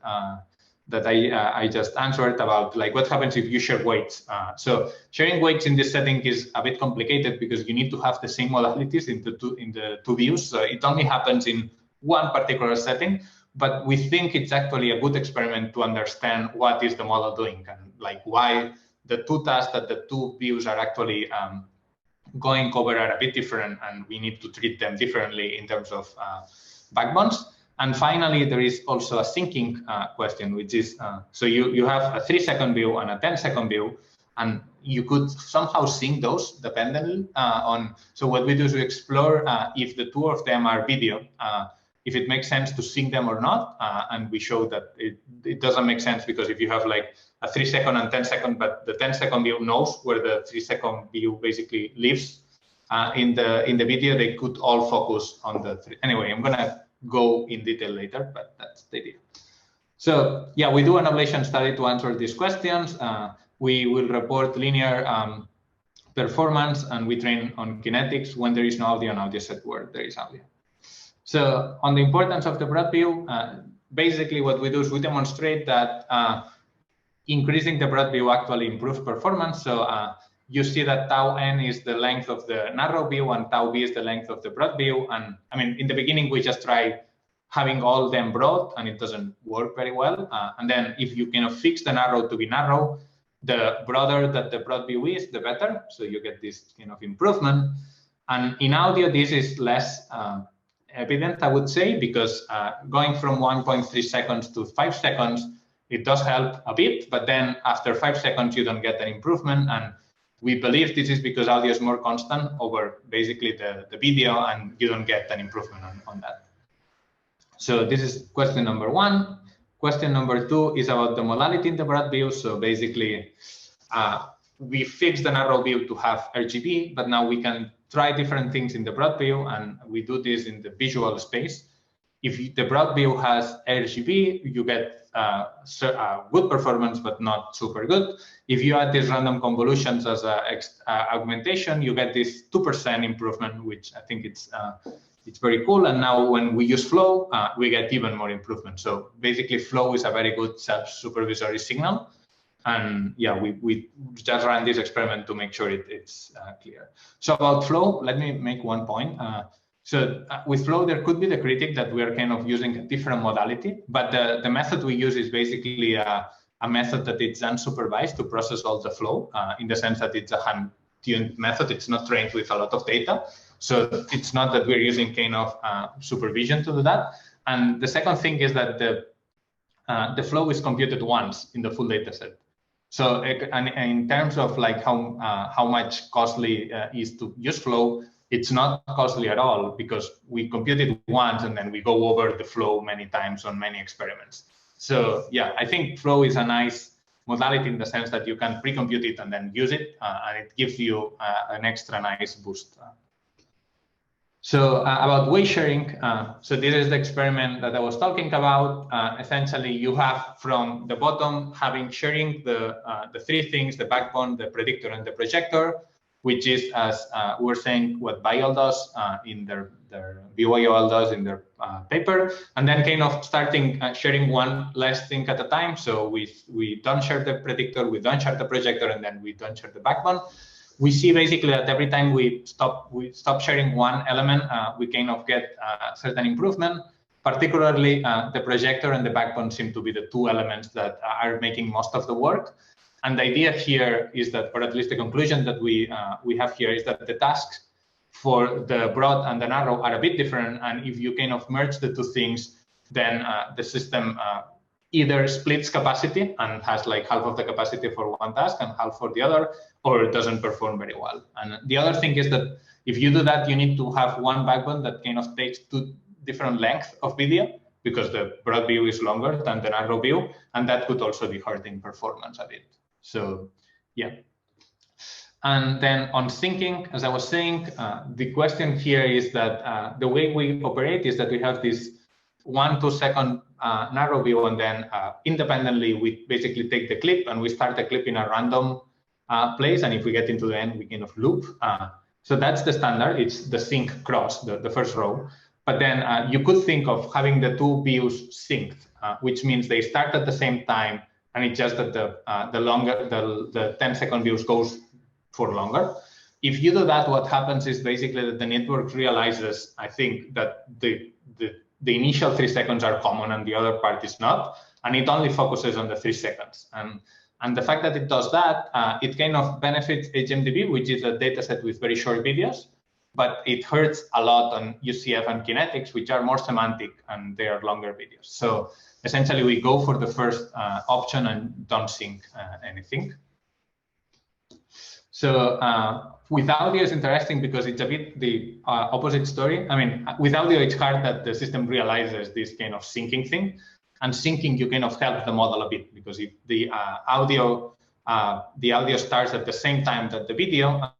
I just answered about, like, what happens if you share weights? So sharing weights in this setting is a bit complicated because you need to have the same modalities in the two views. So it only happens in one particular setting, but we think it's actually a good experiment to understand what is the model doing and like why the two tasks that the two views are actually going over are a bit different, and we need to treat them differently in terms of backbones. And finally, there is also a syncing question, which is, so you have a 3-second view and a 10-second view, and you could somehow sync those dependently on. So what we do is we explore if the two of them are video, if it makes sense to sync them or not. And we show that it doesn't make sense, because if you have like a 3-second and 10-second, but the 10-second view knows where the 3-second view basically lives in the video, they could all focus on the three. Anyway, I'm gonna go in detail later, but that's the idea. So yeah, we do an ablation study to answer these questions. We will report linear performance, and we train on Kinetics when there is no audio, and AudioSet where there is audio. So on the importance of the broad view, basically what we do is we demonstrate that increasing the broad view actually improves performance. So you see that tau n is the length of the narrow view and tau b is the length of the broad view. And I mean, in the beginning, we just try having all them broad, and it doesn't work very well. And then if you kind of fix the narrow to be narrow, the broader that the broad view is, the better. So you get this kind of improvement. And in audio, this is less evident, I would say, because going from 1.3 seconds to 5 seconds, it does help a bit, but then after 5 seconds, you don't get an improvement. And we believe this is because audio is more constant over basically the video, and you don't get an improvement on that. So this is question number 1. Question number 2 is about the modality in the broad view. So basically, we fixed the narrow view to have RGB, but now we can try different things in the broad view, and we do this in the visual space. If the broad view has RGB, you get good performance, but not super good. If you add these random convolutions as augmentation, you get this 2% improvement, which I think it's very cool. And now when we use flow, we get even more improvement. So basically, flow is a very good self-supervisory signal. And yeah, we just ran this experiment to make sure it's clear. So about flow, let me make one point. So with flow, there could be the critique that we are kind of using a different modality, but the method we use is basically a method that it's unsupervised to process all the flow, in the sense that it's a hand-tuned method. It's not trained with a lot of data. So it's not that we're using kind of supervision to do that. And the second thing is that the flow is computed once in the full data set. So and in terms of like how much costly is to use flow, it's not costly at all because we compute it once and then we go over the flow many times on many experiments. So yeah, I think flow is a nice modality in the sense that you can pre-compute it and then use it, and it gives you an extra nice boost. So about weight sharing, so this is the experiment that I was talking about. Essentially, you have from the bottom having sharing the three things: the backbone, the predictor, and the projector, which is, as we were saying, what BIOL does in their BYOL does in their paper, and then kind of starting sharing one less thing at a time. So we don't share the predictor, we don't share the projector, and then we don't share the backbone. We see basically that every time we stop sharing one element, we kind of get a certain improvement. Particularly, the projector and the backbone seem to be the two elements that are making most of the work. And the idea here is that, or at least the conclusion that we have here is that the tasks for the broad and the narrow are a bit different. And if you kind of merge the two things, then the system either splits capacity and has like half of the capacity for one task and half for the other, or it doesn't perform very well. And the other thing is that if you do that, you need to have one backbone that kind of takes two different lengths of video because the broad view is longer than the narrow view, and that could also be hurting performance a bit. So yeah. And then on syncing, as I was saying, the question here is that the way we operate is that we have this 1-2 second narrow view, and then independently we basically take the clip and we start the clip in a random place, and if we get into the end, we kind of loop. So that's the standard. It's the sync cross, the first row. But then you could think of having the two views synced, which means they start at the same time, and it's just that the 10-second views goes for longer. If you do that, what happens is basically that the network realizes, I think, that the initial 3 seconds are common and the other part is not, and it only focuses on the 3 seconds. And the fact that it does that, it kind of benefits HMDB, which is a data set with very short videos, but it hurts a lot on UCF and Kinetics, which are more semantic and they are longer videos. So essentially, we go for the first option and don't sync anything. So with audio, it's interesting because it's a bit the opposite story. I mean, with audio, it's hard that the system realizes this kind of syncing thing. And syncing, you kind of help the model a bit because if the audio starts at the same time that the video,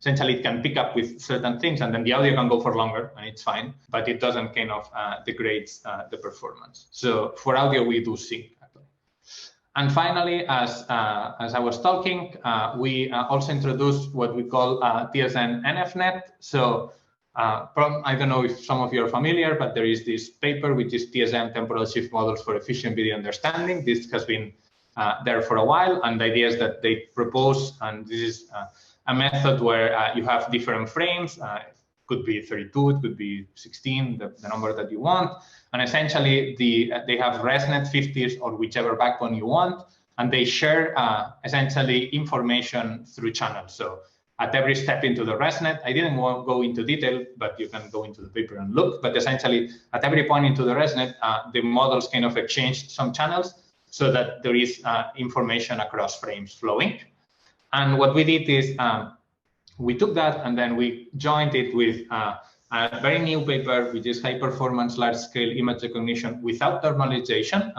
essentially it can pick up with certain things, and then the audio can go for longer, and it's fine, but it doesn't kind of degrades the performance. So for audio, we do sync. And finally, as I was talking, we also introduced what we call TSN NFNet. So I don't know if some of you are familiar, but there is this paper, which is TSN Temporal Shift Models for Efficient Video Understanding. This has been there for a while, and the idea is that they propose, and this is a method where you have different frames. It could be 32, it could be 16, the number that you want. And essentially, they have ResNet 50s or whichever backbone you want, and they share essentially information through channels. So at every step into the ResNet, I didn't want to go into detail, but you can go into the paper and look. But essentially, at every point into the ResNet, the models kind of exchange some channels so that there is information across frames flowing. And what we did is we took that and then we joined it with a very new paper, which is high performance, large scale image recognition without normalization.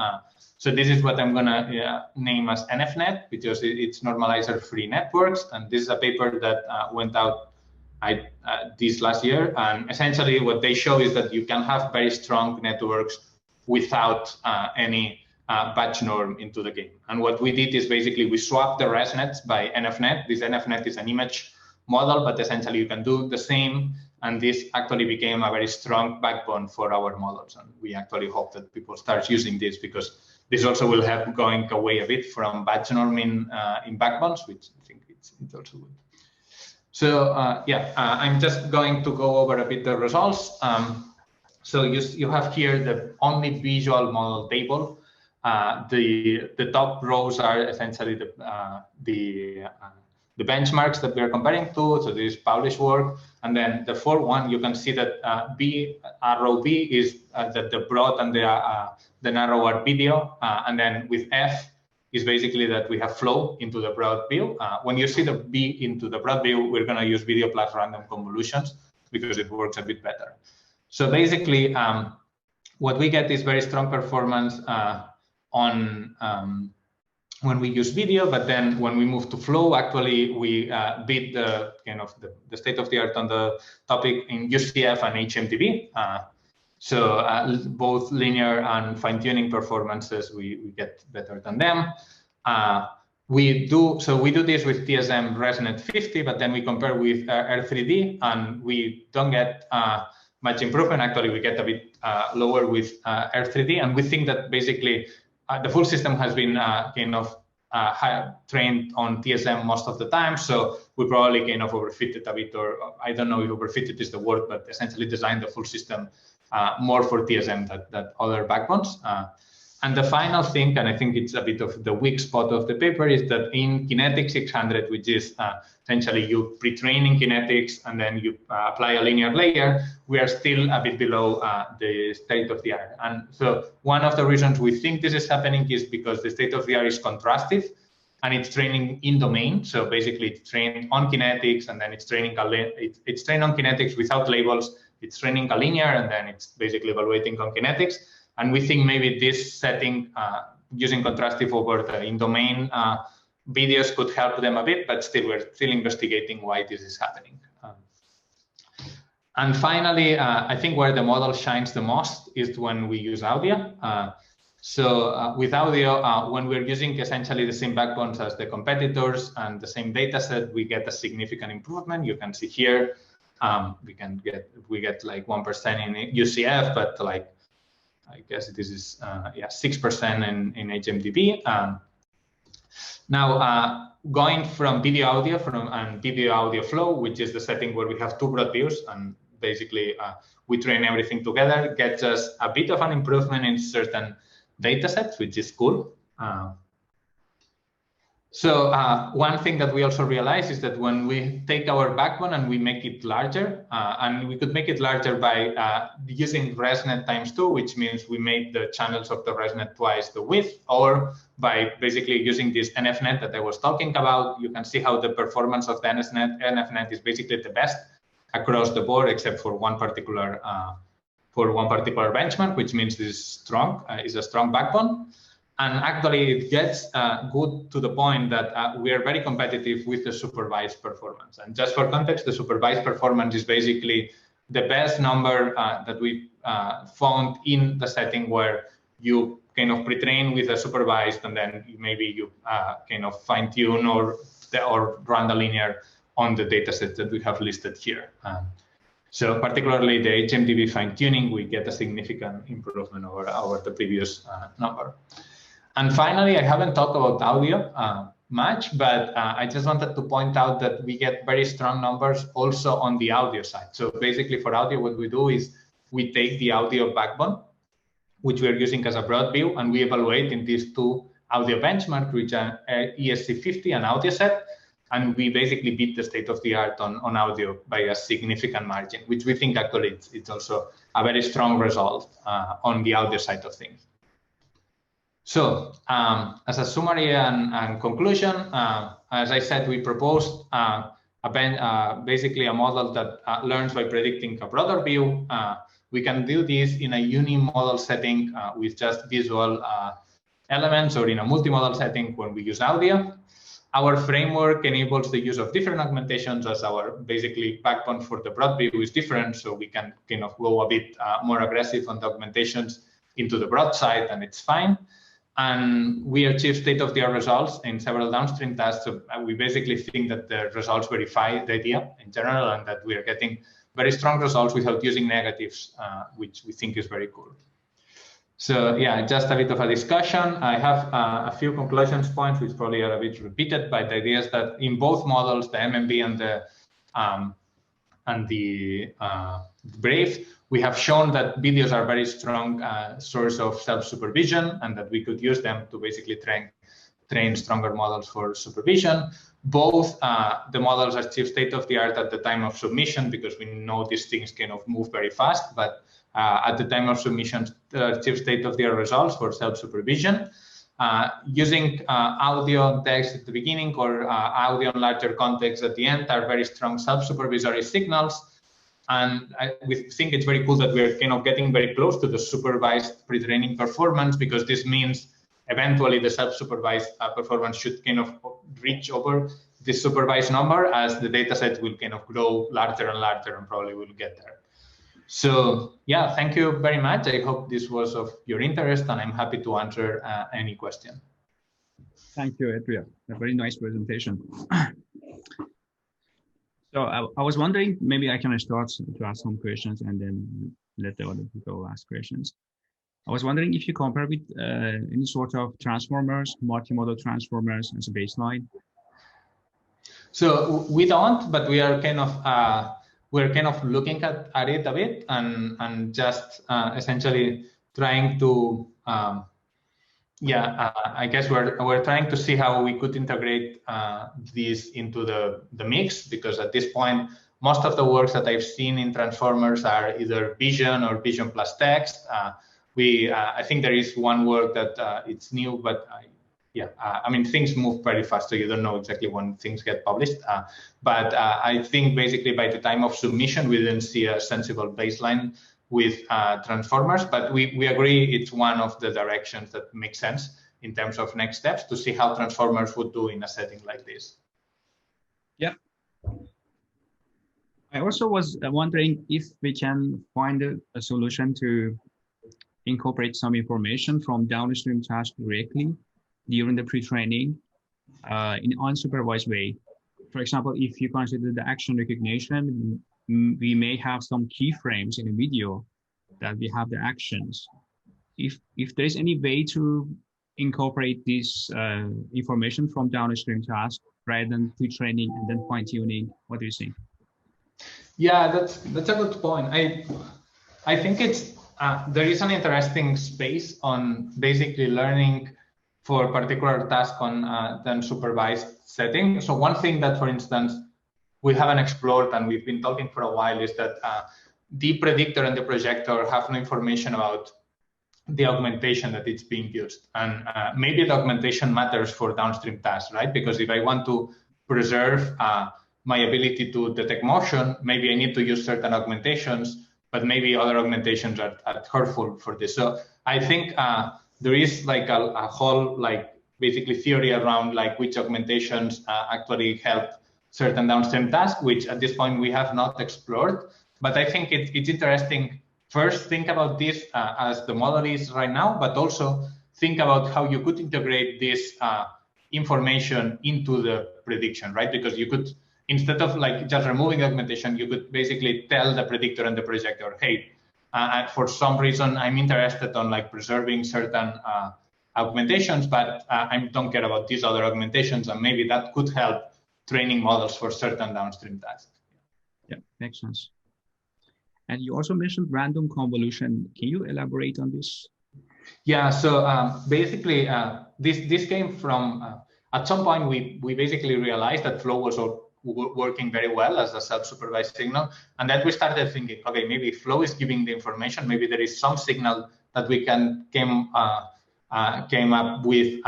So this is what I'm going to name as NFNet, because it's normalizer free networks. And this is a paper that went out this last year. And essentially what they show is that you can have very strong networks without any batch norm into the game. And what we did is basically we swapped the ResNets by NFNet. This NFNet is an image model, but essentially you can do the same. And this actually became a very strong backbone for our models. And we actually hope that people start using this, because this also will help going away a bit from batch norm in backbones, which I think it's also good. So I'm just going to go over a bit the results. So you have here the only visual model table. The top rows are essentially the benchmarks that we are comparing to. So this is published work. And then the fourth one, you can see that row B is that the broad and the narrow are video. And then with F is basically that we have flow into the broad view. When you see the B into the broad view, we're going to use video plus random convolutions because it works a bit better. So basically, what we get is very strong performance on when we use video, but then when we move to flow, actually we beat the kind of the state of the art on the topic in UCF and HMDB. So both linear and fine-tuning performances, we get better than them. We do this with TSM ResNet 50, but then we compare with R3D, and we don't get much improvement. Actually, we get a bit lower with R3D, and we think that basically the full system has been kind of trained on TSM most of the time, so we probably kind of overfitted a bit, or I don't know if overfitted is the word, but essentially designed the full system more for TSM than other backbones. And the final thing, and I think it's a bit of the weak spot of the paper, is that in Kinetics 600, which is essentially you pre-train in Kinetics and then you apply a linear layer, we are still a bit below the state of the art. And so one of the reasons we think this is happening is because the state of the art is contrastive and it's training in domain. So basically it's trained on Kinetics, and then it's training it's trained on Kinetics without labels. It's training a linear, and then it's basically evaluating on Kinetics. And we think maybe this setting, using contrastive over the in-domain videos, could help them a bit, but still we're still investigating why this is happening. And finally, I think where the model shines the most is when we use audio. So with audio, when we're using essentially the same backbones as the competitors and the same data set, we get a significant improvement. You can see here, we get like 1% in UCF, but like I guess this is 6% in HMDB. Now going from video audio and video audio flow, which is the setting where we have two broad views and basically we train everything together, gets us a bit of an improvement in certain data sets, which is cool. So one thing that we also realize is that when we take our backbone and we make it larger, and we could make it larger by using ResNet ×2, which means we made the channels of the ResNet twice the width, or by basically using this NFNet that I was talking about. You can see how the performance of the NFNet is basically the best across the board, except for one particular benchmark, which means this is a strong backbone. And actually, it gets good to the point that we are very competitive with the supervised performance. And just for context, the supervised performance is basically the best number that we found in the setting where you kind of pre-train with a supervised, and then maybe you kind of fine-tune or run the linear on the data set that we have listed here. So particularly the HMDB fine-tuning, we get a significant improvement over the previous number. And finally, I haven't talked about audio much, but I just wanted to point out that we get very strong numbers also on the audio side. So basically for audio, what we do is we take the audio backbone, which we're using as a broad view, and we evaluate in these two audio benchmarks, which are ESC50 and AudioSet, and we basically beat the state of the art on audio by a significant margin, which we think actually it's also a very strong result on the audio side of things. So as a summary and conclusion, as I said, we proposed basically a model that learns by predicting a broader view. We can do this in a unimodal setting with just visual elements, or in a multimodal setting when we use audio. Our framework enables the use of different augmentations, as our basically backbone for the broad view is different, so we can kind of go a bit more aggressive on the augmentations into the broad side, and it's fine. And we achieve state-of-the-art results in several downstream tasks. So we basically think that the results verify the idea in general, and that we are getting very strong results without using negatives, which we think is very cool. So yeah, just a bit of a discussion. I have a few conclusions points, which probably are a bit repeated, but the idea is that in both models, the MMV and the BraVe, we have shown that videos are very strong source of self-supervision, and that we could use them to basically train stronger models for supervision. Both the models achieve state-of-the-art at the time of submission, because we know these things kind of move very fast, but at the time of submission, achieve state-of-the-art results for self-supervision. using audio and text at the beginning or audio and larger context at the end are very strong self-supervisory signals. And we think it's very cool that we're kind of getting very close to the supervised pre-training performance, because this means eventually the self-supervised performance should kind of reach over this supervised number as the data set will kind of grow larger and larger, and probably will get there. So yeah, thank you very much. I hope this was of your interest, and I'm happy to answer any question. Thank you, Adria. A very nice presentation. So I was wondering, maybe I can start to ask some questions and then let the other people ask questions. I was wondering if you compare with any sort of transformers, multimodal transformers as a baseline. So we don't, but we are kind of looking at it a bit and just essentially trying to I guess we're trying to see how we could integrate this into the mix, because at this point most of the works that I've seen in transformers are either vision or vision plus text. I think there is one work that it's new, but I mean, things move very fast, so you don't know exactly when things get published. But I think basically by the time of submission, we didn't see a sensible baseline with transformers, but we agree it's one of the directions that makes sense in terms of next steps to see how transformers would do in a setting like this. Yeah. I also was wondering if we can find a solution to incorporate some information from downstream tasks directly during the pre-training in unsupervised way. For example, if you consider the action recognition, we may have some keyframes in a video that we have the actions. If there is any way to incorporate this information from downstream tasks rather than pre-training and then fine-tuning, what do you think? Yeah, that's a good point. I think it's there is an interesting space on basically learning for particular task on the unsupervised setting. So one thing that, for instance, we haven't explored and we've been talking for a while is that the predictor and the projector have no information about the augmentation that it's being used. And maybe the augmentation matters for downstream tasks, right? Because if I want to preserve my ability to detect motion, maybe I need to use certain augmentations, but maybe other augmentations are hurtful for this. So I think there is like a whole basically theory around which augmentations actually help certain downstream tasks, which at this point we have not explored. But I think it's interesting. First, think about this as the model is right now, but also think about how you could integrate this information into the prediction, right? Because you could, instead of just removing the augmentation, you could basically tell the predictor and the projector, hey, for some reason, I'm interested on preserving certain augmentations, but I don't care about these other augmentations, and maybe that could help training models for certain downstream tasks. Yeah, makes sense. And you also mentioned random convolution. Can you elaborate on this? Yeah, so basically, this came from, at some point, we basically realized that flow was working very well as a self-supervised signal. And then we started thinking, okay, maybe flow is giving the information. Maybe there is some signal that we came up with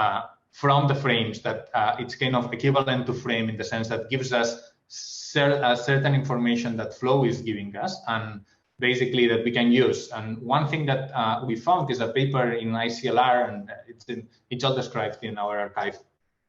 from the frames that it's kind of equivalent to frame in the sense that gives us certain information that flow is giving us, and basically that we can use. And one thing that we found is a paper in ICLR, and it's all described in our archive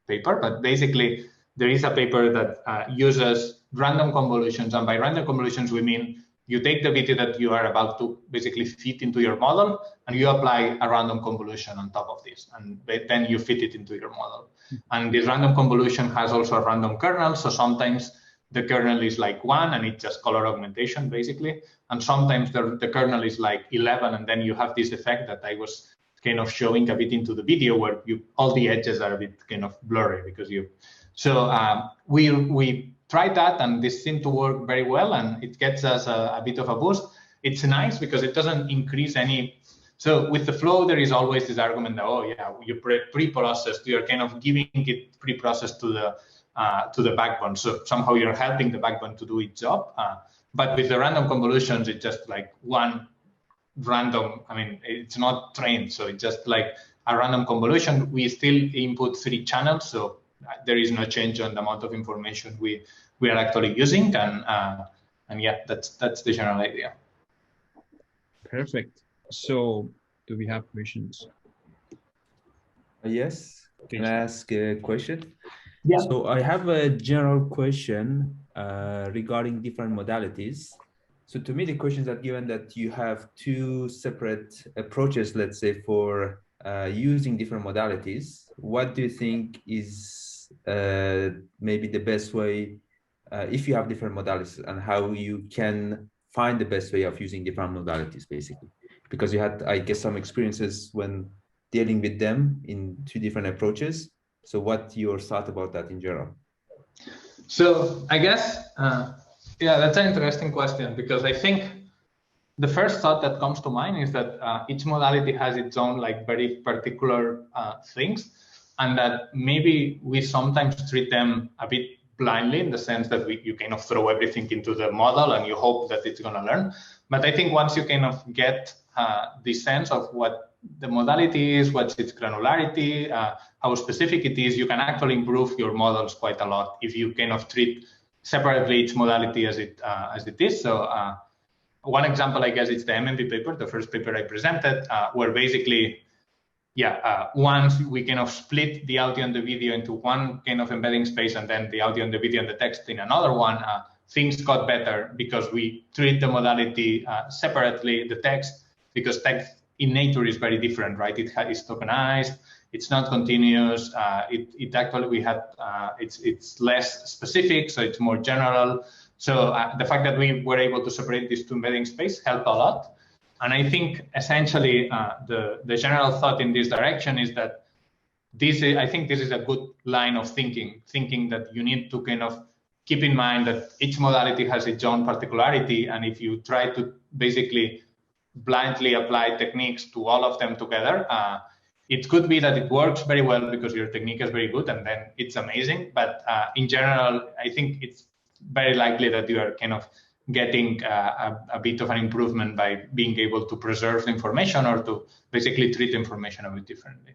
paper, but basically there is a paper that uses random convolutions. And by random convolutions, we mean you take the video that you are about to basically fit into your model, and you apply a random convolution on top of this, and then you fit it into your model. And this random convolution has also a random kernel. So sometimes the kernel is 1, and it's just color augmentation, basically. And sometimes the kernel is 11, and then you have this effect that I was kind of showing a bit into the video, where all the edges are a bit kind of blurry because you. So we tried that, and this seemed to work very well, and it gets us a bit of a boost. It's nice because it doesn't increase any. So with the flow, there is always this argument that, oh yeah, you pre-processed, you're kind of giving it pre-processed to the backbone. So somehow you're helping the backbone to do its job. But with the random convolutions, it's just one random, I mean, it's not trained. So it's just a random convolution, we still input 3 channels, so there is no change on the amount of information we are actually using, and yeah, that's the general idea. Perfect. So, do we have questions? Yes. Can I ask a question? Yeah. So I have a general question regarding different modalities. So to me, the questions are given that you have 2 separate approaches, let's say, for using different modalities. What do you think is maybe the best way if you have different modalities, and how you can find the best way of using different modalities, basically? Because you had, I guess, some experiences when dealing with them in 2 different approaches. So what's your thought about that in general? So I guess, yeah, that's an interesting question, because I think the first thought that comes to mind is that each modality has its own like very particular things, and that maybe we sometimes treat them a bit blindly, in the sense that you kind of throw everything into the model and you hope that it's going to learn. But I think once you kind of get the sense of what the modality is, what's its granularity, how specific it is, you can actually improve your models quite a lot if you kind of treat separately each modality as it is. So one example, I guess, is the MMV paper, the first paper I presented, where basically, once we kind of split the audio and the video into one kind of embedding space, and then the audio and the video and the text in another one, things got better because we treat the modality separately, the text, because text in nature is very different, right? It is tokenized, it's not continuous, it actually, we had, it's less specific, so it's more general. So the fact that we were able to separate these 2 embedding space helped a lot. And I think essentially the general thought in this direction is that I think this is a good line of thinking that you need to kind of keep in mind that each modality has its own particularity. And if you try to basically blindly apply techniques to all of them together, it could be that it works very well because your technique is very good and then it's amazing. But in general, I think it's very likely that you are kind of getting a bit of an improvement by being able to preserve information or to basically treat information a bit differently.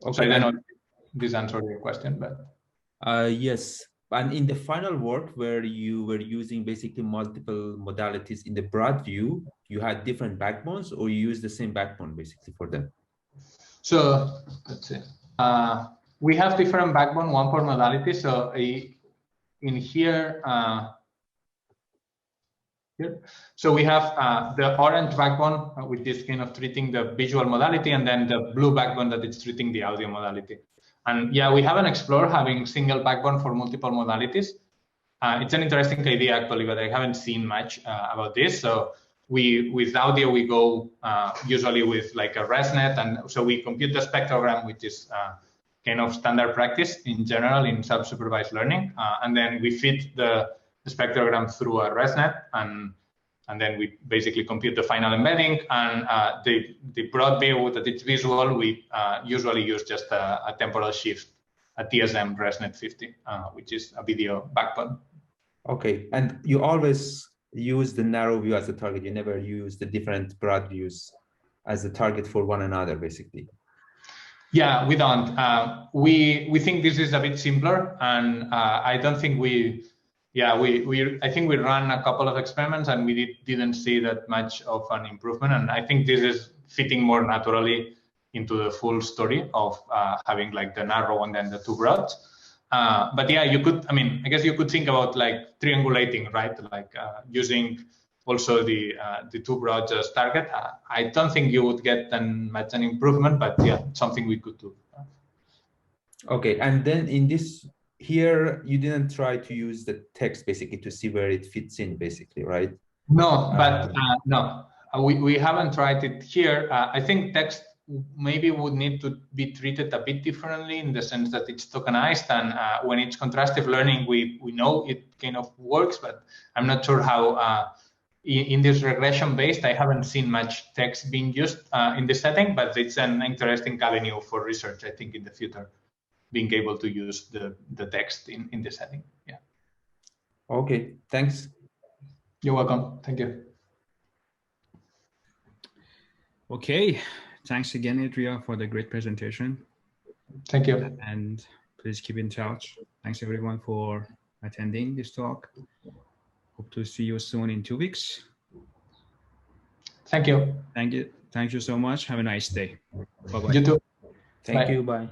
Okay. So I don't know if this answered your question, but. Yes. And in the final work where you were using basically multiple modalities in the broad view, you had different backbones, or you used the same backbone basically for them? So let's see. We have different backbone, one per modality. So in here, so we have the orange backbone, which is kind of treating the visual modality, and then the blue backbone that is treating the audio modality. And yeah, we haven't explored having single backbone for multiple modalities. It's an interesting idea actually, but I haven't seen much about this. So with audio, we go usually with like a ResNet, and so we compute the spectrogram, which is kind of standard practice in general in self-supervised learning, and then we feed the spectrogram through a ResNet, and then we basically compute the final embedding. And the broad view that it's visual, we usually use just a temporal shift, a TSM ResNet 50, which is a video backbone. Okay, and you always use the narrow view as a target. You never use the different broad views as a target for one another, basically. Yeah, we don't. We think this is a bit simpler, and I don't think I think we ran a couple of experiments and we didn't see that much of an improvement. And I think this is fitting more naturally into the full story of having like the narrow and then the 2 broads. But yeah, you could, I mean, I guess you could think about like triangulating, right? Like using also the 2 broads as target. I don't think you would get much an improvement, but yeah, something we could do. Okay, and then in this here, you didn't try to use the text basically to see where it fits in, basically, right? No, but no, we haven't tried it here. I think text maybe would need to be treated a bit differently in the sense that it's tokenized, and when it's contrastive learning, we know it kind of works, but I'm not sure how. In this regression based, I haven't seen much text being used in this setting, but it's an interesting avenue for research, I think, in the future, being able to use the text in this setting. Yeah. Okay, thanks. You're welcome. Thank you. Okay, thanks again, Adria, for the great presentation. Thank you. And please keep in touch. Thanks everyone for attending this talk. Hope to see you soon in 2 weeks. Thank you. Thank you. Thank you so much. Have a nice day. Bye-bye. You too. Thank Bye. you. Bye.